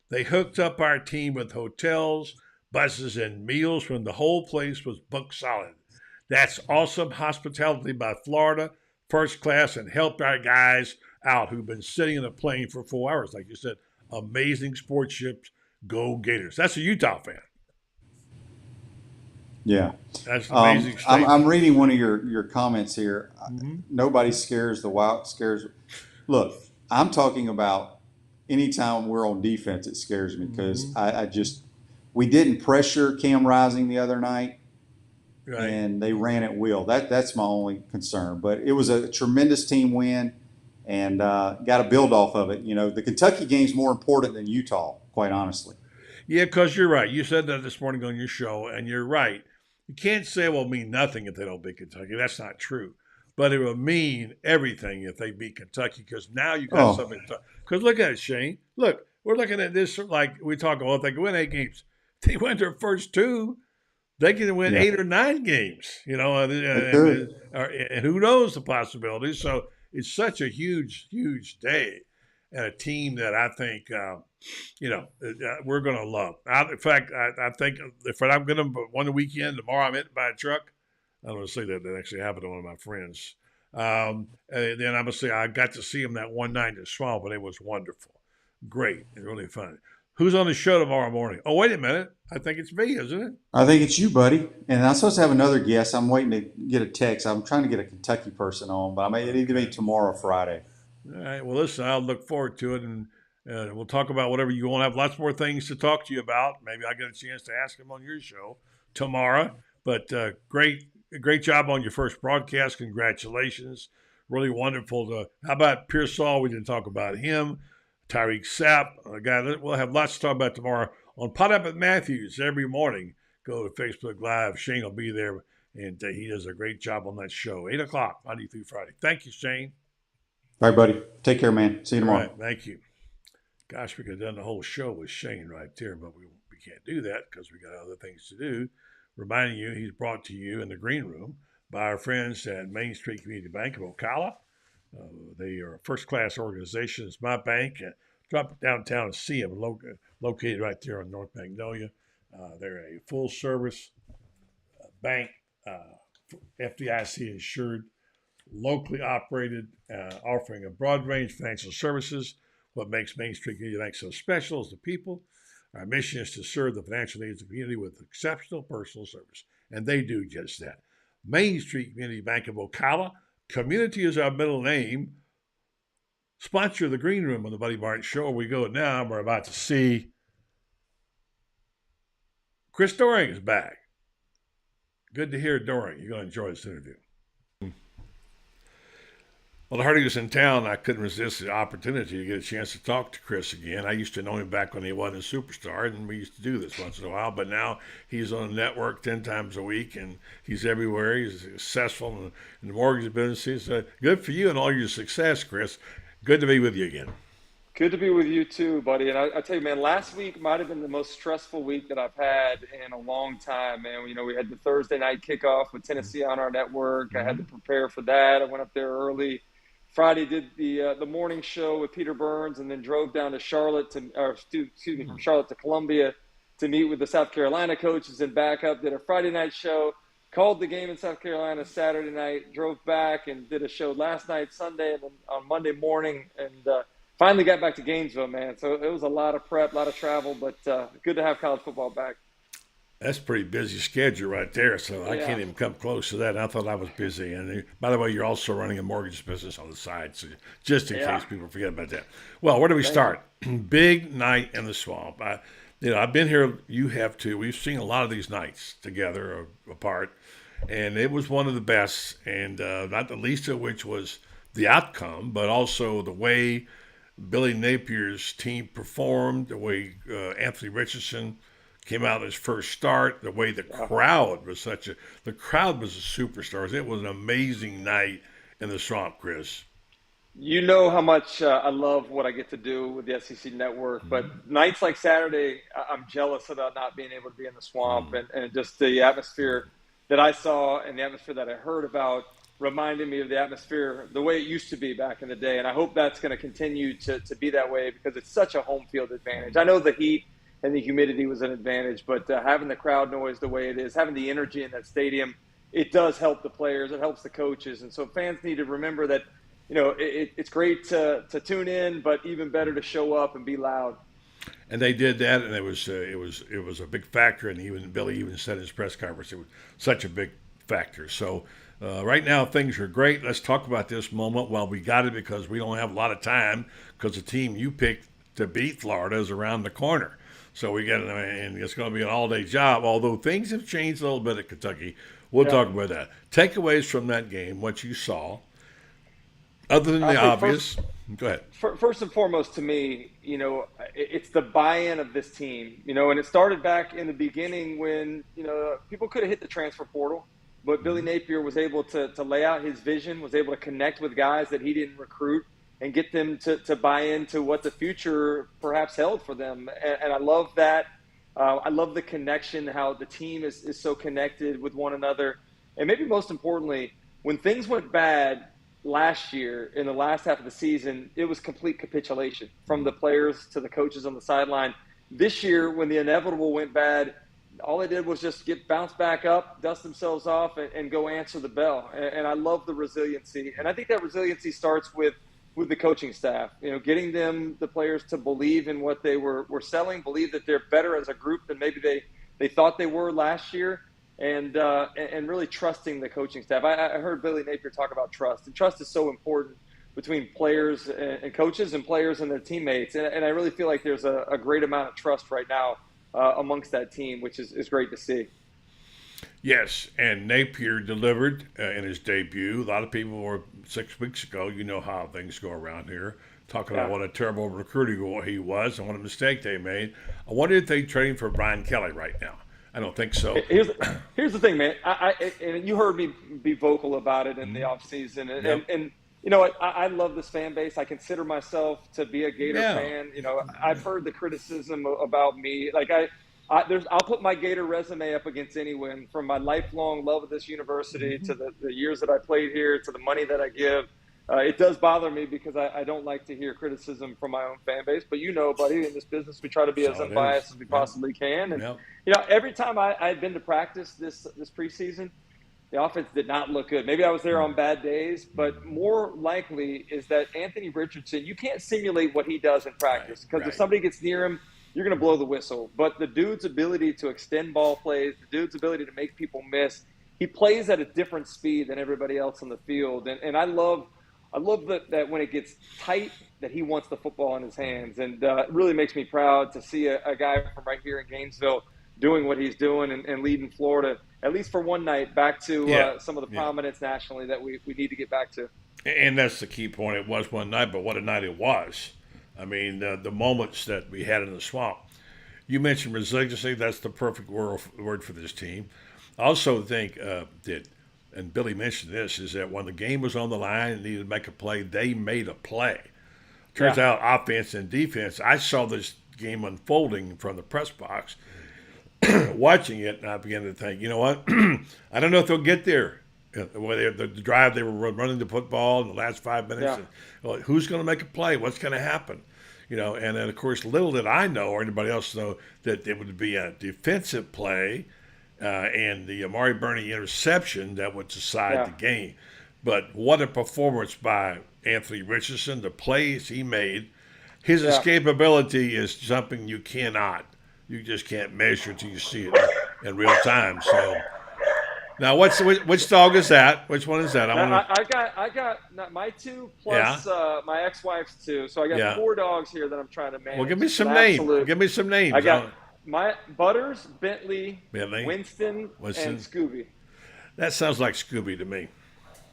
They hooked up our team with hotels, buses, and meals when the whole place was booked solid. That's awesome hospitality by Florida, first class, and helped our guys out who've been sitting in a plane for 4 hours. Like you said, amazing sportsmanship. Go Gators. That's a Utah fan. Yeah, that's amazing. I'm reading one of your comments here. Mm-hmm. Nobody scares the wild. Look, I'm talking about anytime we're on defense, it scares me because we didn't pressure Cam Rising the other night, and they ran at will. That's my only concern. But it was a tremendous team win, and got to build off of it. The Kentucky game's more important than Utah, quite honestly. Yeah, because you're right. You said that this morning on your show, and you're right. You can't say it will mean nothing if they don't beat Kentucky. That's not true. But it will mean everything if they beat Kentucky because now you got something to talk. Because look at it, Shane. Look, we're looking at this like we talk about if they can win 8 games. If they win their first 2, they can win 8 or 9 games, and who knows the possibilities. So it's such a huge, huge day. And a team that I think, we're going to love. In fact, I think if I'm going to one weekend, tomorrow I'm hit by a truck. I'm going to say that actually happened to one of my friends. And then I'm going to say I got to see him that one night in the Swamp, and it was wonderful. Great. It's really fun. Who's on the show tomorrow morning? Oh, wait a minute. I think it's me, isn't it? I think it's you, buddy. And I'm supposed to have another guest. I'm waiting to get a text. I'm trying to get a Kentucky person on, but I may need to be tomorrow, Friday. All right. Well, listen, I'll look forward to it, and we'll talk about whatever you want. I have lots more things to talk to you about. Maybe I get a chance to ask him on your show tomorrow. But great job on your first broadcast. Congratulations. Really wonderful. How about Pearsall? We didn't talk about him. Tyreek Sapp, a guy that we'll have lots to talk about tomorrow on Pot Up at Matthews every morning. Go to Facebook Live. Shane will be there, and he does a great job on that show. 8 o'clock, Monday through Friday. Thank you, Shane. All right, buddy. Take care, man. See you tomorrow. All right, thank you. Gosh, we could have done the whole show with Shane right there, but we can't do that because we got other things to do. Reminding you, he's brought to you in the green room by our friends at Main Street Community Bank of Ocala. They are a first-class organization. It's my bank. Drop downtown and see them, located right there on North Magnolia. They're a full-service bank, FDIC insured, locally operated, offering a broad range of financial services. What makes Main Street Community Bank so special is the people. Our mission is to serve the financial needs of the community with exceptional personal service, and they do just that. Main Street Community Bank of Ocala. Community is our middle name. Sponsor the Green Room on the Buddy Martin Show. We go now. We're about to see Chris Doring is back. Good to hear Doring. You're going to enjoy this interview. Well, the Hardy was in town. I couldn't resist the opportunity to get a chance to talk to Chris again. I used to know him back when he wasn't a superstar, and we used to do this once in a while. But now he's on the network 10 times a week, and he's everywhere. He's successful in the mortgage business. Good for you and all your success, Chris. Good to be with you again. Good to be with you too, buddy. And I tell you, man, last week might have been the most stressful week that I've had in a long time, man. You know, we had the Thursday night kickoff with Tennessee on our network. I had to prepare for that. I went up there early. Friday did the morning show with Peter Burns, and then drove down to Charlotte from Charlotte to Columbia to meet with the South Carolina coaches and back up. Did a Friday night show, called the game in South Carolina Saturday night, drove back and did a show last night, Sunday, and then on Monday morning, and finally got back to Gainesville, man. So it was a lot of prep, a lot of travel, but good to have college football back. That's a pretty busy schedule right there, so I can't even come close to that. I thought I was busy. And by the way, you're also running a mortgage business on the side, so just in case people forget about that. Well, where do we start? Big night in the swamp. I've been here. You have too. We've seen a lot of these nights together or apart, and it was one of the best, and not the least of which was the outcome, but also the way Billy Napier's team performed, the way Anthony Richardson came out his first start, the way the crowd was the crowd was a superstar. It was an amazing night in the swamp, Chris. You know how much I love what I get to do with the SEC Network, but nights like Saturday, I'm jealous about not being able to be in the swamp, and just the atmosphere that I saw and the atmosphere that I heard about reminded me of the atmosphere the way it used to be back in the day. And I hope that's going to continue to be that way, because it's such a home field advantage. I know the heat and the humidity was an advantage, but having the crowd noise the way it is, having the energy in that stadium, it does help the players, it helps the coaches. And so fans need to remember that, it's great to tune in, but even better to show up and be loud. And they did that, and it was a big factor. And Billy even said in his press conference it was such a big factor. So right now things are great. Let's talk about this moment while we got it, because we don't have a lot of time, because the team you picked to beat Florida is around the corner. So and it's going to be an all-day job, although things have changed a little bit at Kentucky. We'll talk about that. Takeaways from that game, what you saw, other than the obvious. Go ahead. First and foremost, to me, it's the buy-in of this team, and it started back in the beginning when, people could have hit the transfer portal, but Billy Napier was able to lay out his vision, was able to connect with guys that he didn't recruit, and get them to buy into what the future perhaps held for them. And I love that. I love the connection, how the team is so connected with one another. And maybe most importantly, when things went bad last year in the last half of the season, it was complete capitulation from the players to the coaches on the sideline. This year, when the inevitable went bad, all they did was just get bounced back up, dust themselves off, and go answer the bell. And I love the resiliency. And I think that resiliency starts with the coaching staff, getting the players to believe in what they were selling, believe that they're better as a group than maybe they thought they were last year, and really trusting the coaching staff. I heard Billy Napier talk about trust, and trust is so important between players and coaches and players and their teammates. And I really feel like there's a great amount of trust right now amongst that team, which is great to see. Yes, and Napier delivered in his debut. A lot of people were 6 weeks ago. You know how things go around here, talking about what a terrible recruiter he was and what a mistake they made. I wonder if they trade him for Brian Kelly right now. I don't think so. Here's the thing, man. And you heard me be vocal about it in the offseason. And you know what? I love this fan base. I consider myself to be a Gator fan. You know, I've heard the criticism about me. Like I'll put my Gator resume up against anyone, from my lifelong love of this university to the years that I played here to the money that I give. It does bother me because I don't like to hear criticism from my own fan base. But you know, buddy, in this business, we try to be as unbiased as we possibly can. And you know, every time I had been to practice this preseason, the offense did not look good. Maybe I was there on bad days, but more likely is that Anthony Richardson, you can't simulate what he does in practice, because if somebody gets near him, you're going to blow the whistle. But the dude's ability to extend ball plays, the dude's ability to make people miss, he plays at a different speed than everybody else on the field. And I love that when it gets tight, that he wants the football in his hands. And it really makes me proud to see a guy from right here in Gainesville doing what he's doing and leading Florida, at least for one night, back to some of the prominence nationally that we need to get back to. And that's the key point. It was one night, but what a night it was. I mean, the moments that we had in the swamp. You mentioned resiliency. That's the perfect word for this team. I also think that, and Billy mentioned this, is that when the game was on the line and needed to make a play, they made a play. Turns out offense and defense, I saw this game unfolding from the press box, watching it, and I began to think, you know what? I don't know if they'll get there. The drive, they were running the football in the last 5 minutes. And, who's going to make a play? What's going to happen? You know, and then, of course, little did I know or anybody else know that it would be a defensive play and the Amari Burney interception that would decide the game. But what a performance by Anthony Richardson. The plays he made, his escapability is something you just can't measure until you see it in real time. So now, which dog is that? Which one is that? I got my two plus my ex-wife's two. So I got 4 dogs here that I'm trying to manage. Well, give me some names. Give me some names. I got my Butters, Bentley, Winston, and Scooby. That sounds like Scooby to me.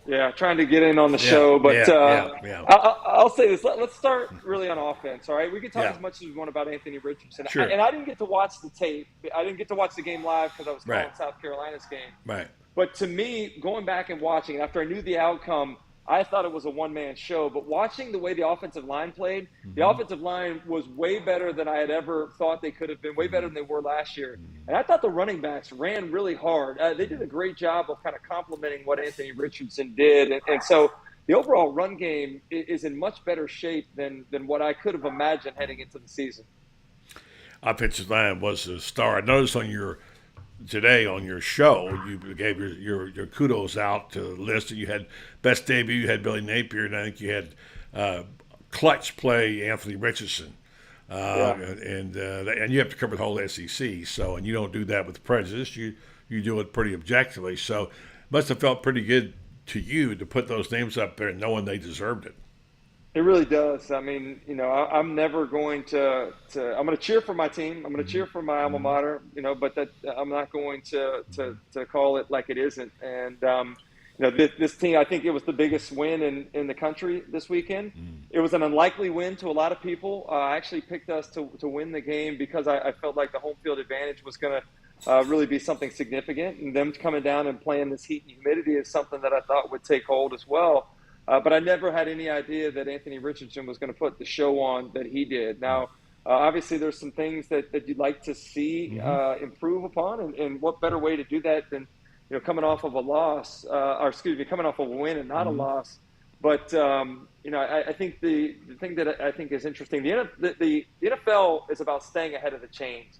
Yeah, trying to get in on the show, but I'll say this. Let's start really on offense, all right? We can talk as much as we want about Anthony Richardson. Sure. And I didn't get to watch the tape. I didn't get to watch the game live because I was calling South Carolina's game. Right. But to me, going back and watching, after I knew the outcome, I thought it was a one-man show. But watching the way the offensive line played, the offensive line was way better than I had ever thought they could have been, way better than they were last year. And I thought the running backs ran really hard. They did a great job of kind of complementing what Anthony Richardson did. And so the overall run game is in much better shape than what I could have imagined heading into the season. Offensive line was a star. I noticed today on your show, you gave your kudos out to the list. You had best debut, you had Billy Napier, and I think you had clutch play Anthony Richardson. And you have to cover the whole SEC. So, and you don't do that with prejudice. You do it pretty objectively. So, it must have felt pretty good to you to put those names up there, knowing they deserved it. It really does. I mean, you know, I'm never going to I'm going to cheer for my team. I'm going to cheer for my alma mater, you know, but that I'm not going to call it like it isn't. And, you know, this team, I think it was the biggest win in the country this weekend. It was an unlikely win to a lot of people. I actually picked us to win the game because I felt like the home field advantage was going to really be something significant. And them coming down and playing this heat and humidity is something that I thought would take hold as well. But I never had any idea that Anthony Richardson was going to put the show on that he did. Now, obviously, there's some things that you'd like to see improve upon, and what better way to do that than, you know, coming off of a loss, coming off of a win and not a loss. But you know, I think the thing that I think is interesting, the NFL is about staying ahead of the change.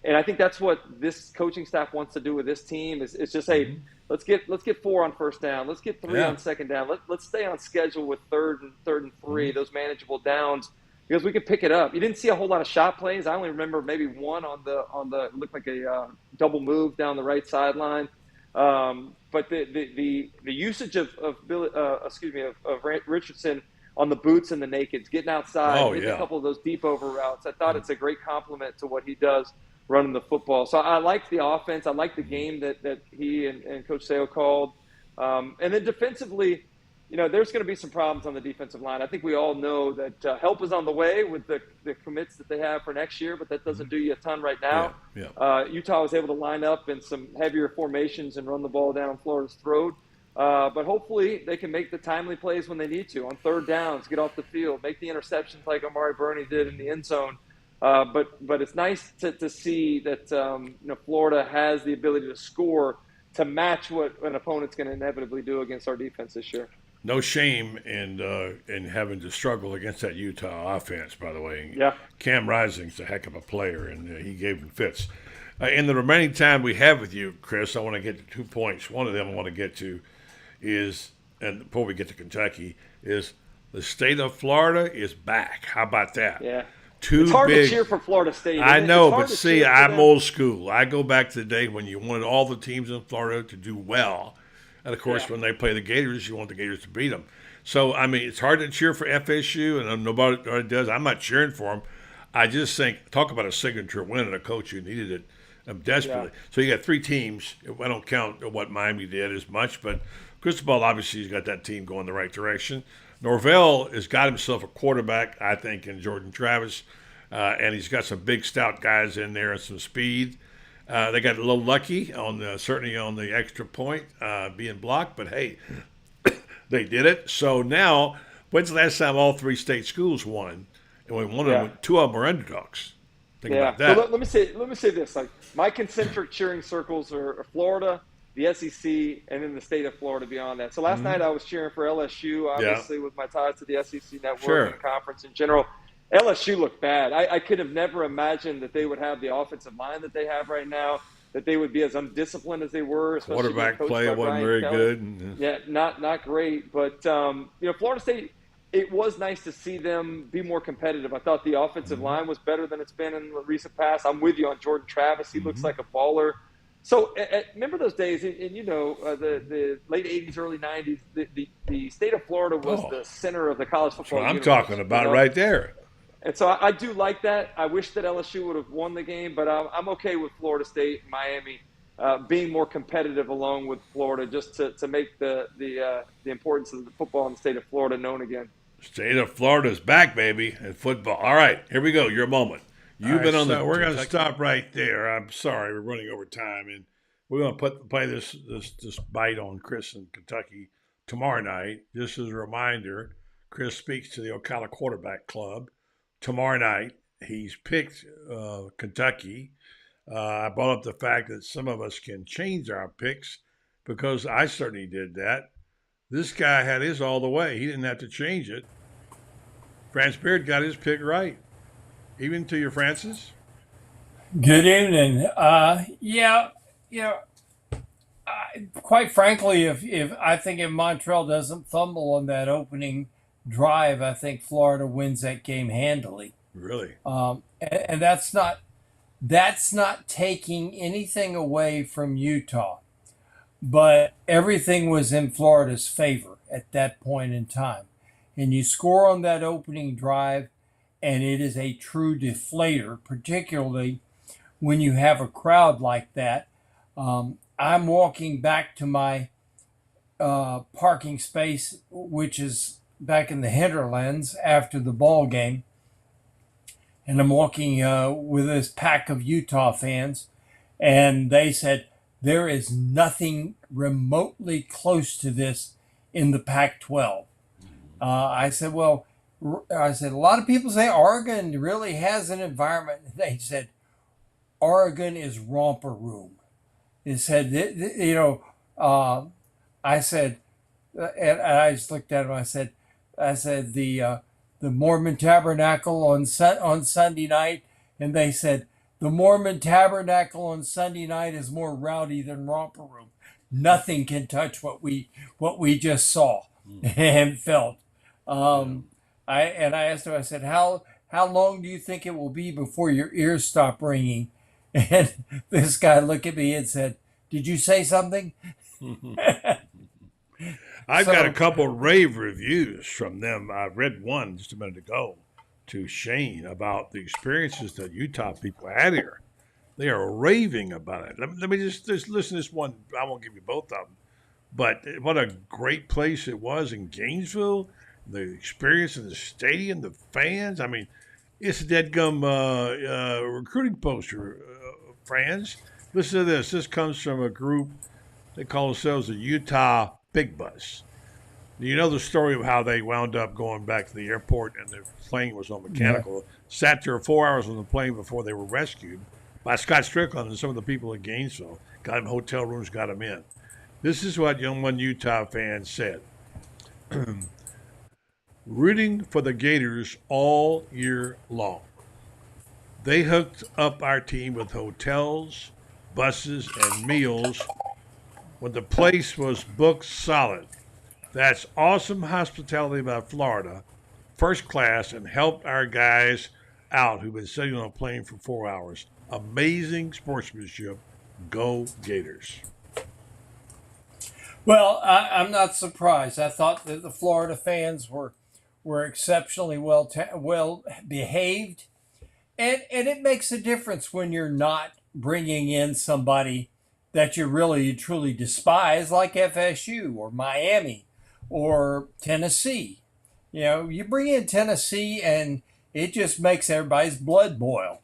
And I think that's what this coaching staff wants to do with this team is just, hey, let's get 4 on first down. Let's get 3 on second down. Let's stay on schedule with third and 3, those manageable downs, because we can pick it up. You didn't see a whole lot of shot plays. I only remember maybe one on the it looked like a double move down the right sideline. But the usage of Richardson on the boots and the nakeds, getting outside, hitting a couple of those deep over routes. I thought it's a great compliment to what he does running the football. So I like the offense. I like the game that he and Coach Sale called. And then defensively, there's going to be some problems on the defensive line. I think we all know that help is on the way with the commits that they have for next year, but that doesn't do you a ton right now. Utah was able to line up in some heavier formations and run the ball down Florida's throat. But hopefully they can make the timely plays when they need to on third downs, get off the field, make the interceptions like Amari Burney did in the end zone. But it's nice to see that Florida has the ability to score to match what an opponent's going to inevitably do against our defense this year. No shame in having to struggle against that Utah offense, by the way. Yeah. Cam Rising's a heck of a player, and he gave him fits. In the remaining time we have with you, Chris, I want to get to 2 points. One of them I want to get to is, and before we get to Kentucky, is the state of Florida is back. How about that? Yeah. It's hard to cheer for Florida State. I know, but see, I'm old school. I go back to the day when you wanted all the teams in Florida to do well. And, of course, when they play the Gators, you want the Gators to beat them. So, I mean, it's hard to cheer for FSU, and nobody does. I'm not cheering for them. I just think, talk about a signature win and a coach who needed it desperately. Yeah. So you got 3 teams. I don't count what Miami did as much, but Cristobal obviously has got that team going the right direction. Norvell has got himself a quarterback, I think, in Jordan Travis, and he's got some big, stout guys in there and some speed. They got a little lucky certainly on the extra point being blocked, but hey, they did it. So now, when's the last time all 3 state schools won? And 2 of them are underdogs. Think about that. So let me say this: like my concentric cheering circles are Florida, the SEC, and then the state of Florida beyond that. So last night I was cheering for LSU, obviously with my ties to the SEC network and conference in general. LSU looked bad. I could have never imagined that they would have the offensive line that they have right now, that they would be as undisciplined as they were. Quarterback play wasn't very good. Yeah, not great. But, Florida State, it was nice to see them be more competitive. I thought the offensive line was better than it's been in the recent past. I'm with you on Jordan Travis. He looks like a baller. So remember those days, and the late 80s, early 90s, the state of Florida was the center of the college football universe. I'm talking about right there. And so I do like that. I wish that LSU would have won the game, but I'm okay with Florida State and Miami being more competitive along with Florida, just to make the importance of the football in the state of Florida known again. State of Florida's back, baby, in football. All right, here we go. Your moment. You've been on we're going to stop right there. I'm sorry, we're running over time, and we're going to play this bite on Chris in Kentucky tomorrow night. Just as a reminder, Chris speaks to the Ocala Quarterback Club. Tomorrow night, he's picked Kentucky. I brought up the fact that some of us can change our picks because I certainly did that. This guy had his all the way. He didn't have to change it. France Beard got his pick right. Even to your Francis? Good evening. Quite frankly, if I think if Montreal doesn't fumble on that opening drive, I think Florida wins that game handily. Really? And that's not taking anything away from Utah, but everything was in Florida's favor at that point in time. And you score on that opening drive, and it is a true deflator, particularly when you have a crowd like that. I'm walking back to my parking space, which is back in the hinterlands after the ball game, and I'm walking with this pack of Utah fans, and they said, there is nothing remotely close to this in the Pac-12. I said, a lot of people say Oregon really has an environment. They said, Oregon is romper room. They said, I said, and I just looked at him. I said the Mormon Tabernacle on Sunday night, and they said the Mormon Tabernacle on Sunday night is more rowdy than romper room. Nothing can touch what we just saw and felt. I asked him. I said, how long do you think it will be before your ears stop ringing? And this guy looked at me and said, "Did you say something?" I've got a couple rave reviews from them. I read one just a minute ago to Shane about the experiences that Utah people had here. They are raving about it. Let me just listen to this one. I won't give you both of them. But what a great place it was in Gainesville. The experience in the stadium, the fans. I mean, it's a deadgum recruiting poster, friends. Listen to this. This comes from a group. They call themselves the Utah Big Bus. You know the story of how they wound up going back to the airport and the plane was on mechanical. Yeah. Sat there 4 hours on the plane before they were rescued by Scott Strickland and some of the people in Gainesville. Got them hotel rooms, got them in. This is what one Utah fan said. Rooting for the Gators all year long. They hooked up our team with hotels, buses, and meals when the place was booked solid. That's awesome hospitality by Florida, first class, and helped our guys out who've been sitting on a plane for 4 hours. Amazing sportsmanship. Go Gators. Well, I'm not surprised. I thought that the Florida fans were exceptionally well behaved, and it makes a difference when you're not bringing in somebody that you really truly despise, like FSU or Miami or Tennessee. You know, you bring in Tennessee, and it just makes everybody's blood boil.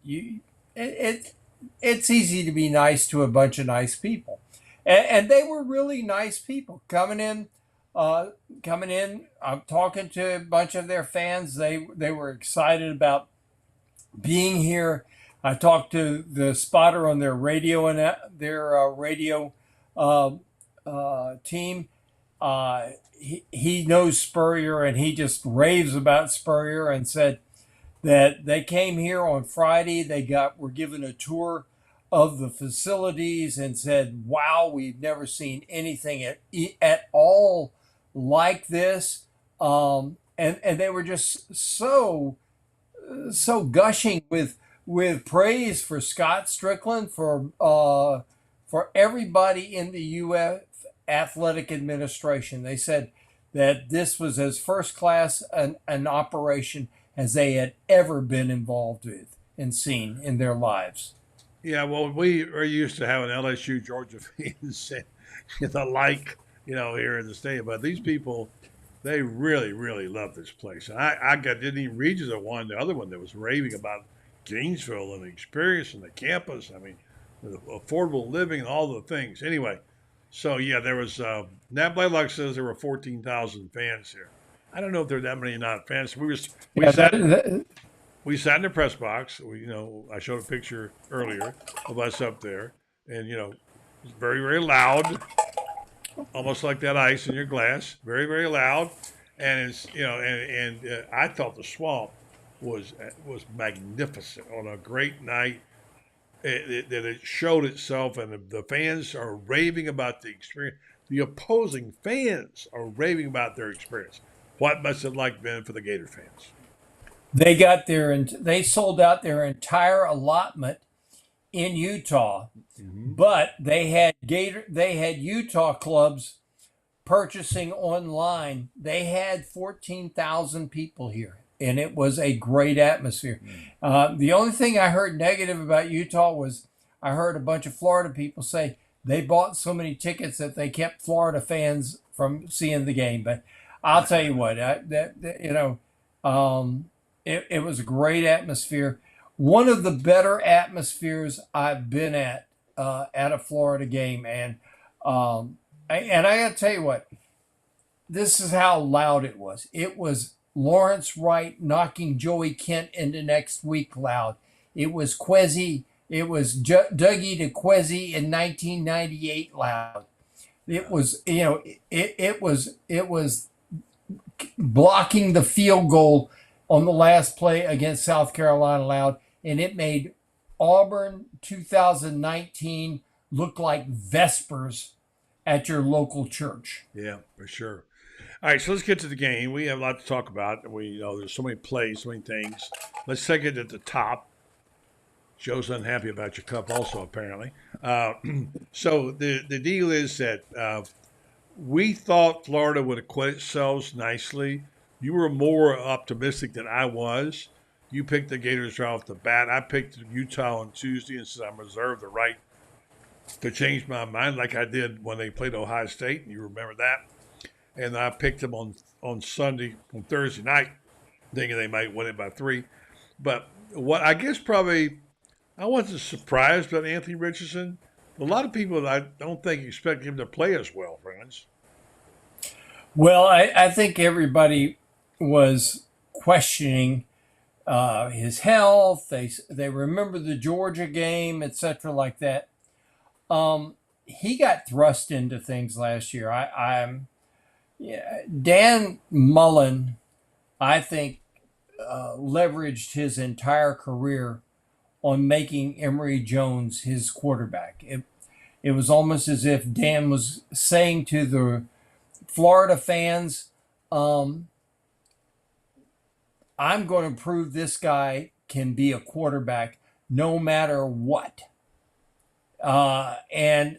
It's easy to be nice to a bunch of nice people. And they were really nice people coming in. I'm talking to a bunch of their fans. They were excited about being here. I talked to the spotter on their radio and their radio team. He knows Spurrier, and he just raves about Spurrier and said that they came here on Friday. Were given a tour of the facilities and said, wow, we've never seen anything at all like this. And they were just so gushing with praise for Scott Strickland, for everybody in the UF athletic administration. They said that this was as first class an operation as they had ever been involved with and seen in their lives. Yeah, well, we are used to having LSU, Georgia fans and the like, here in the stadium. But these people, they really, really love this place. And I didn't even read you the other one that was raving about Gainesville and the experience and the campus. I mean, the affordable living and all the things. Anyway, so yeah, there was, Nat Blaylock says there were 14,000 fans here. I don't know if there are that many not fans. We sat in the press box. I showed a picture earlier of us up there, and it was very, very loud, almost like that ice in your glass. Very, very loud, and it's I thought the swamp was magnificent on a great night. It showed itself, and the fans are raving about the experience. The opposing fans are raving about their experience. What must it like been for the Gator fans? They sold out their entire allotment in Utah, but they had Utah clubs purchasing online. They had 14,000 people here, and it was a great atmosphere. The only thing I heard negative about Utah was I heard a bunch of Florida people say they bought so many tickets that they kept Florida fans from seeing the game. But I'll tell you what, it was a great atmosphere. One of the better atmospheres I've been at a Florida game. And I got to tell you what, this is how loud it was. It was Lawrence Wright knocking Joey Kent into next week loud. It was Quezzy. It was Dougie to Quezzy in 1998 loud. It was, it was blocking the field goal on the last play against South Carolina loud, and it made Auburn 2019 look like Vespers at your local church. Yeah, for sure. All right, so let's get to the game. We have a lot to talk about. There's so many plays, so many things. Let's take it at the top. Joe's unhappy about your cup also, apparently. So the deal is that we thought Florida would acquit itself nicely. You were more optimistic than I was. You picked the Gators right off the bat. I picked Utah on Tuesday and said I'm reserved the right to change my mind, like I did when they played Ohio State, and you remember that. And I picked them on Sunday, on Thursday night, thinking they might win it by 3. But what I guess probably I wasn't surprised about Anthony Richardson. A lot of people I don't think expect him to play as well, friends. Well, I think everybody was questioning his health. They remember the Georgia game, etc., like that. He got thrust into things last year. Dan Mullen, I think, leveraged his entire career on making Emory Jones his quarterback. It was almost as if Dan was saying to the Florida fans, I'm going to prove this guy can be a quarterback no matter what. And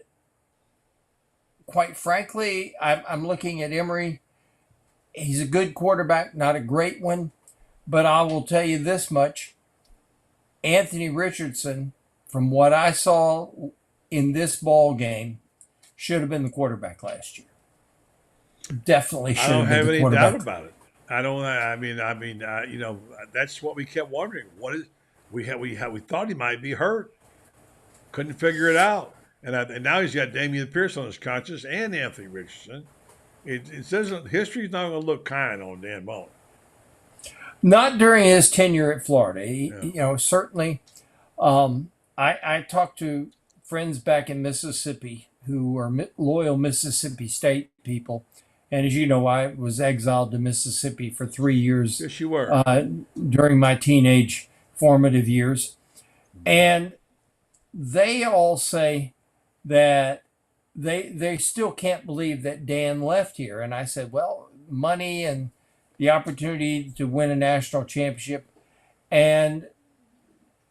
quite frankly, I'm looking at Emory. He's a good quarterback, not a great one. But I will tell you this much. Anthony Richardson, from what I saw in this ball game, should have been the quarterback last year. Definitely should have been the quarterback. I don't have any doubt about it. I don't. You know, that's what we kept wondering. What is we thought he might be hurt, couldn't figure it out, and now he's got Damian Pierce on his conscience and Anthony Richardson. It doesn't. History's not going to look kind on Dan Mullen. Not during his tenure at Florida. You know, certainly. I talked to friends back in Mississippi who are loyal Mississippi State people. And as you know, I was exiled to Mississippi for 3 years. Yes, you were. During my teenage formative years. And they all say that they still can't believe that Dan left here. And I said, well, money and the opportunity to win a national championship. And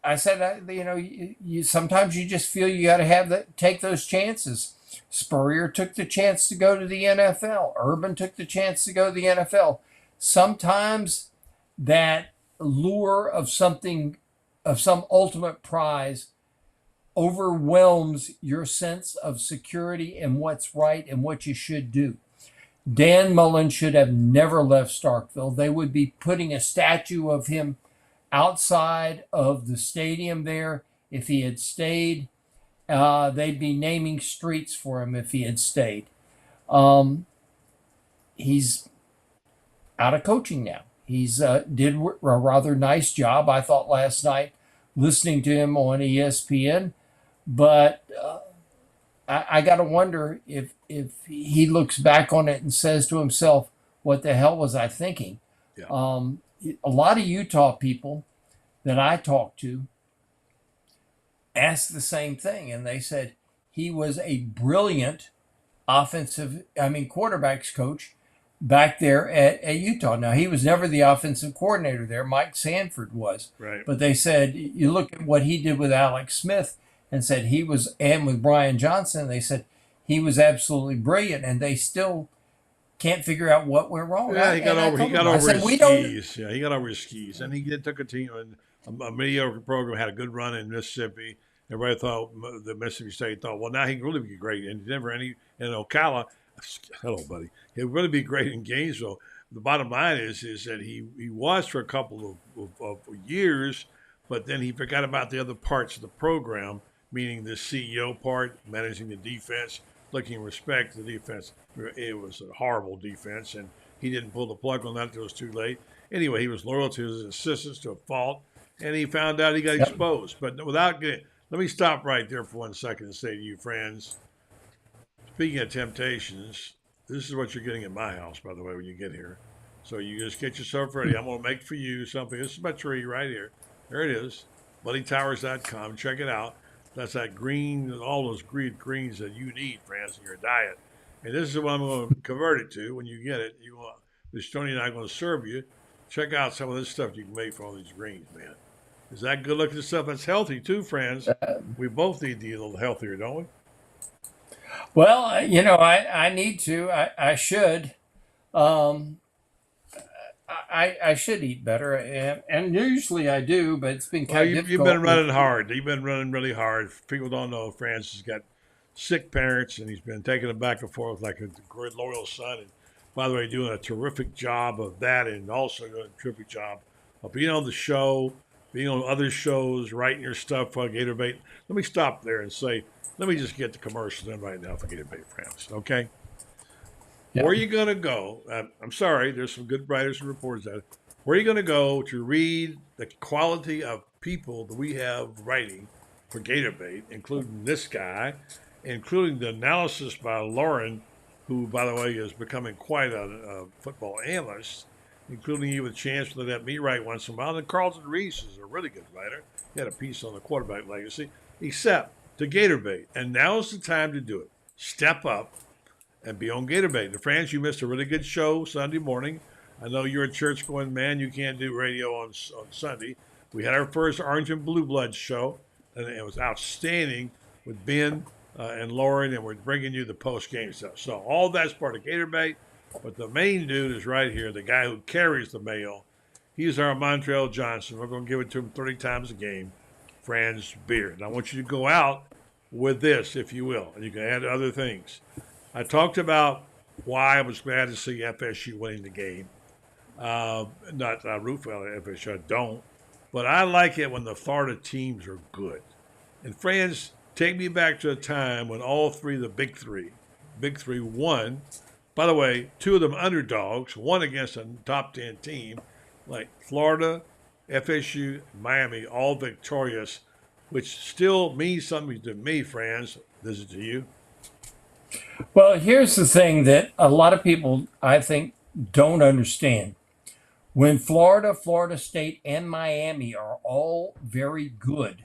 I said, you know, you sometimes you just feel you got to take those chances. Spurrier took the chance to go to the NFL. Urban took the chance to go to the NFL. Sometimes that lure of some ultimate prize overwhelms your sense of security and what's right and what you should do. Dan Mullen should have never left Starkville. They would be putting a statue of him outside of the stadium there if he had stayed. They'd be naming streets for him if he had stayed. He's out of coaching now. He's did a rather nice job, I thought, last night listening to him on ESPN. But I got to wonder if he looks back on it and says to himself, what the hell was I thinking? Yeah. A lot of Utah people that I talked to asked the same thing, and they said he was a brilliant quarterbacks coach back there at Utah. Now, he was never the offensive coordinator there. Mike Sanford was. Right. But they said, you look at what he did with Alex Smith and said he was, and with Brian Johnson, they said he was absolutely brilliant, and they still can't figure out what went wrong. Yeah, he got over his skis. Yeah, he got over his skis, and he took a team and a mediocre program, had a good run in Mississippi. Everybody thought the Mississippi State thought, well, now he can really be great in Denver and in Ocala. Hello, buddy. He'll really be great in Gainesville. The bottom line is that he was for a couple of years, but then he forgot about the other parts of the program, meaning the CEO part, managing the defense, looking respect to the defense. It was a horrible defense, and he didn't pull the plug on that until it was too late. Anyway, he was loyal to his assistants to a fault, and he found out he got exposed. But without getting – let me stop right there for 1 second and say to you, friends, speaking of temptations, this is what you're getting at my house, by the way, when you get here. So you just get yourself ready. I'm going to make for you something. This is my tree right here. There it is, BuddyTowers.com. Check it out. That's that green, all those greens that you need, friends, in your diet. And this is what I'm going to convert it to when you get it. Tony and I are going to serve you. Check out some of this stuff you can make from all these greens, man. Is that good looking stuff? That's healthy too, friends. We both need to eat a little healthier, don't we? Well, I need to. I should. Um, I should eat better, and usually I do, but it's been Well, kind of you've been difficult with. running hard. You've been running really hard. People don't know Francis has got sick parents, and he's been taking them back and forth like a great loyal son. And by the way, doing a terrific job of that, and also doing a terrific job of being on the show, being on other shows, writing your stuff for Gator Bait. Let me stop there and say, let me just get the commercials in right now for Gator Bait, Francis. Okay. Yeah. Where are you going to go? I'm sorry, there's some good writers and reporters out. Where are you going to go to read the quality of people that we have writing for Gatorbait, including this guy, including the analysis by Lauren, who, by the way, is becoming quite a football analyst, including you with a chance to let me write once in a while. And Carlton Reese is a really good writer. He had a piece on the quarterback legacy, except to Gatorbait. And now's the time to do it. Step up and be on Gatorbait. And France, you missed a really good show Sunday morning. I know you're a church going man. You can't do radio on Sunday. We had our first Orange and Blue Blood show, and it was outstanding with Ben and Lauren, and we're bringing you the post-game stuff. So all that's part of Gatorbait, but the main dude is right here, the guy who carries the mail. He's our Montrell Johnson. We're going to give it to him 30 times a game, Franz Beer. And I want you to go out with this, if you will, and you can add other things. I talked about why I was glad to see FSU winning the game. Not root for FSU, I don't. But I like it when the Florida teams are good. And friends, take me back to a time when all three of the big three won. By the way, two of them underdogs, one against a top 10 team, like Florida, FSU, Miami, all victorious, which still means something to me, friends. Does it to you? Well, here's the thing that a lot of people, I think, don't understand. When Florida, Florida State, and Miami are all very good,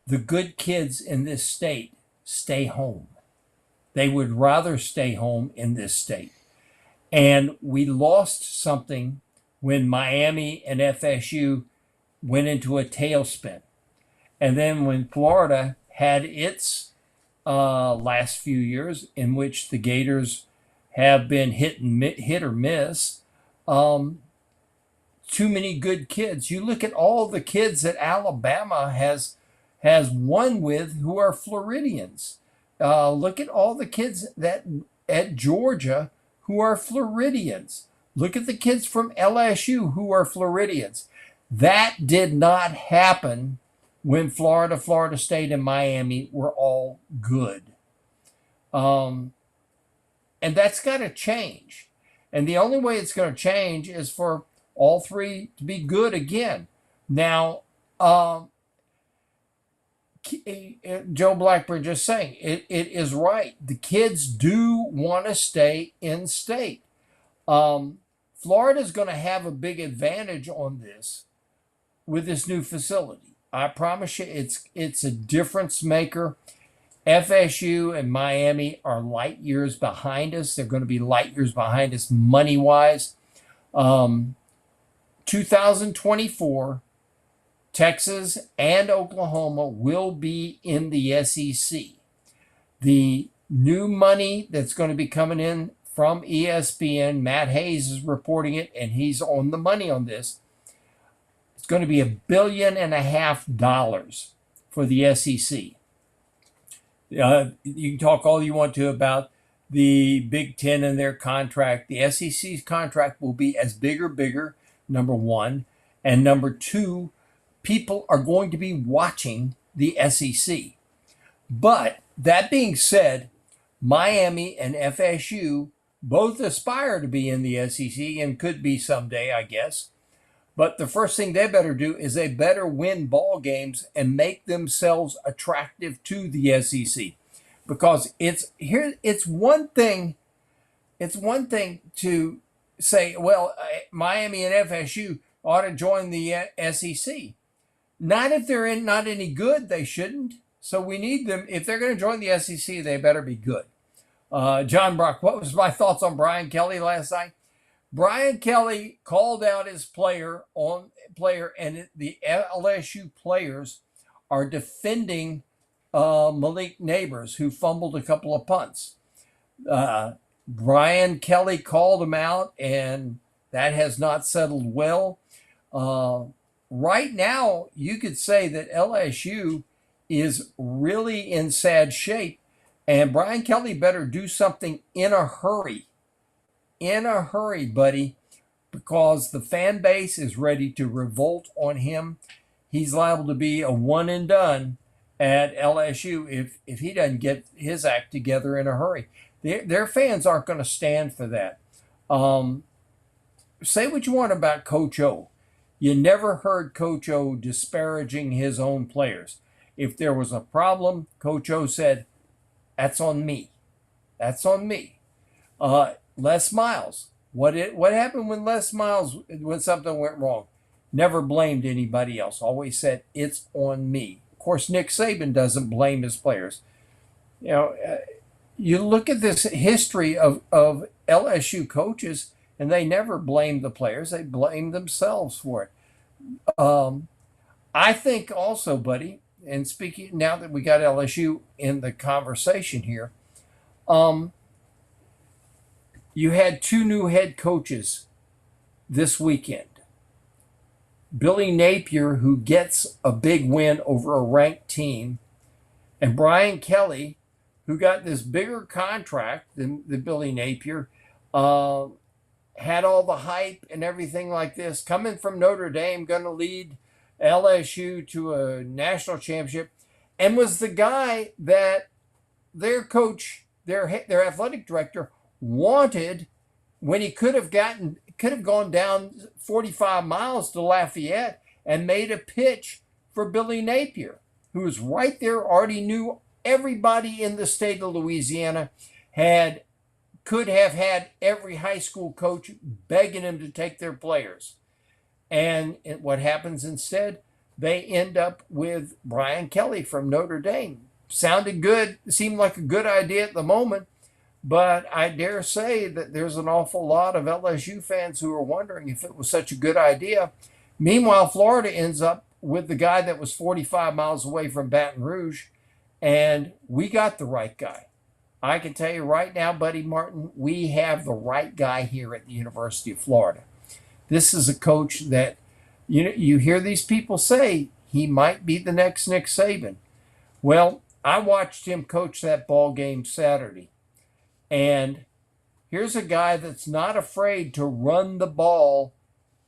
the good kids in this state stay home. They would rather stay home in this state. And we lost something when Miami and FSU went into a tailspin. And then when Florida had its last few years, in which the Gators have been hit or miss, too many good kids. You look at all the kids that Alabama has won with who are Floridians. Look at all the kids that at Georgia who are Floridians. Look at the kids from LSU who are Floridians. That did not happen when Florida, Florida State, and Miami were all good. And that's got to change. And the only way it's going to change is for all three to be good again. Now, Joe Blackburn just saying, it is right. The kids do want to stay in state. Florida's going to have a big advantage on this with this new facility. I promise you, it's a difference maker. FSU and Miami are light years behind us. They're going to be light years behind us money-wise. 2024, Texas and Oklahoma will be in the SEC. The new money that's going to be coming in from ESPN, Matt Hayes is reporting it, and he's on the money on this. It's going to be $1.5 billion for the SEC. You can talk all you want to about the Big Ten and their contract. The SEC's contract will be as bigger, number one. And number two, people are going to be watching the SEC. But that being said, Miami and FSU both aspire to be in the SEC and could be someday, I guess. But the first thing they better do is they better win ball games and make themselves attractive to the SEC. Because it's one thing to say, well, Miami and FSU ought to join the SEC. Not if they're not any good, they shouldn't. So we need them. If they're going to join the SEC, they better be good. John Brock, what was my thoughts on Brian Kelly last night? Brian Kelly called out his player, and the LSU players are defending Malik Neighbors, who fumbled a couple of punts. Brian Kelly called him out, and that has not settled well. Right now, you could say that LSU is really in sad shape, and Brian Kelly better do something in a hurry. In a hurry, buddy, because the fan base is ready to revolt on him. He's liable to be a one and done at LSU if he doesn't get his act together in a hurry. Their fans aren't going to stand for that. Say what you want about Coach O. You never heard Coach O disparaging his own players. If there was a problem, Coach O said, "That's on me. That's on me." Les Miles. What happened when Les Miles, when something went wrong? Never blamed anybody else. Always said, "It's on me." Of course, Nick Saban doesn't blame his players. You know, you look at this history of LSU coaches, and they never blame the players. They blame themselves for it. I think also, buddy, and speaking now that we got LSU in the conversation here, you had two new head coaches this weekend. Billy Napier, who gets a big win over a ranked team, and Brian Kelly, who got this bigger contract than Billy Napier, had all the hype and everything like this, coming from Notre Dame, going to lead LSU to a national championship, and was the guy that their coach, their athletic director, wanted when he could have gone down 45 miles to Lafayette and made a pitch for Billy Napier, who was right there, already knew everybody in the state of Louisiana, could have had every high school coach begging him to take their players. And what happens instead? They end up with Brian Kelly from Notre Dame. Sounded good, seemed like a good idea at the moment, but I dare say that there's an awful lot of LSU fans who are wondering if it was such a good idea. Meanwhile, Florida ends up with the guy that was 45 miles away from Baton Rouge, and we got the right guy. I can tell you right now, Buddy Martin, we have the right guy here at the University of Florida. This is a coach that, you hear these people say he might be the next Nick Saban. Well, I watched him coach that ball game Saturday. And here's a guy that's not afraid to run the ball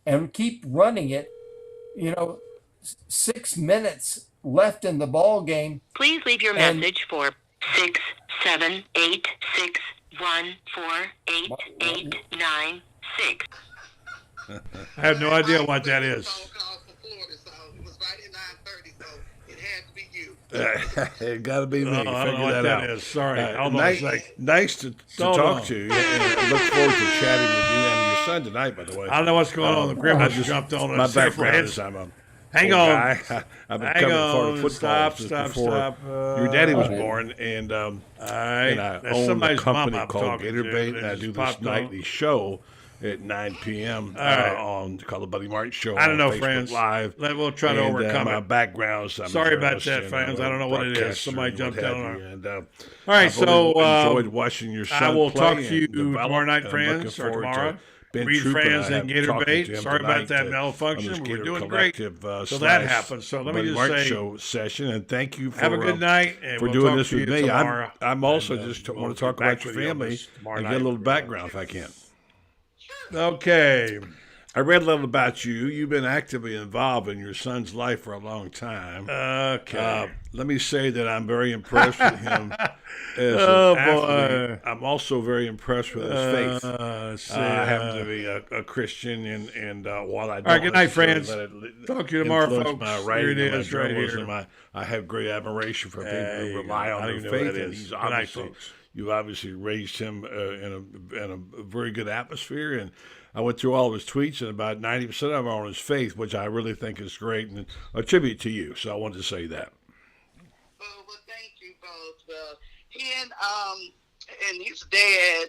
and keep running it. 6 minutes left in the ball game. Please leave your message for 678-614-8896. I have no idea what that is. It got to be me. I don't know what that is. Sorry. Nice to talk to you. And I look forward to chatting with you and your son tonight, by the way. I don't know what's going on. The grandma just jumped on us. My background is hang on. I've been covering Florida football since before your daddy was born, and I own a company called Gatorbait, and I do this nightly show at 9 p.m. On called the Buddy Martin Show. I don't know, Facebook friends. Live. We'll try to overcome my it. background. Sorry about that, fans. I don't know what it is. Somebody jumped down on it. All right, so enjoyed watching your son I will play talk to you tomorrow night, friends, or tomorrow. Read friends and Gatorbait. Sorry about that malfunction. We're doing great. So that happened. So let me just say, show session, and thank you for have a good night and for doing this with me. I'm also just want to talk about your family and get a little background if I can. Okay. I read a little about you. You've been actively involved in your son's life for a long time. Okay. Let me say that I'm very impressed with him as an athlete. I'm also very impressed with his faith. I happen to be a Christian, and while I don't all right, good night, friends. Talk to you tomorrow, folks. My writing, here it my is, right journalism, here. I have great admiration for people who rely on their faith, and he's obviously. You obviously raised him in a very good atmosphere, and I went through all of his tweets, and about 90% of them are on his faith, which I really think is great, and a tribute to you. So I wanted to say that. Well, thank you both. He and his dad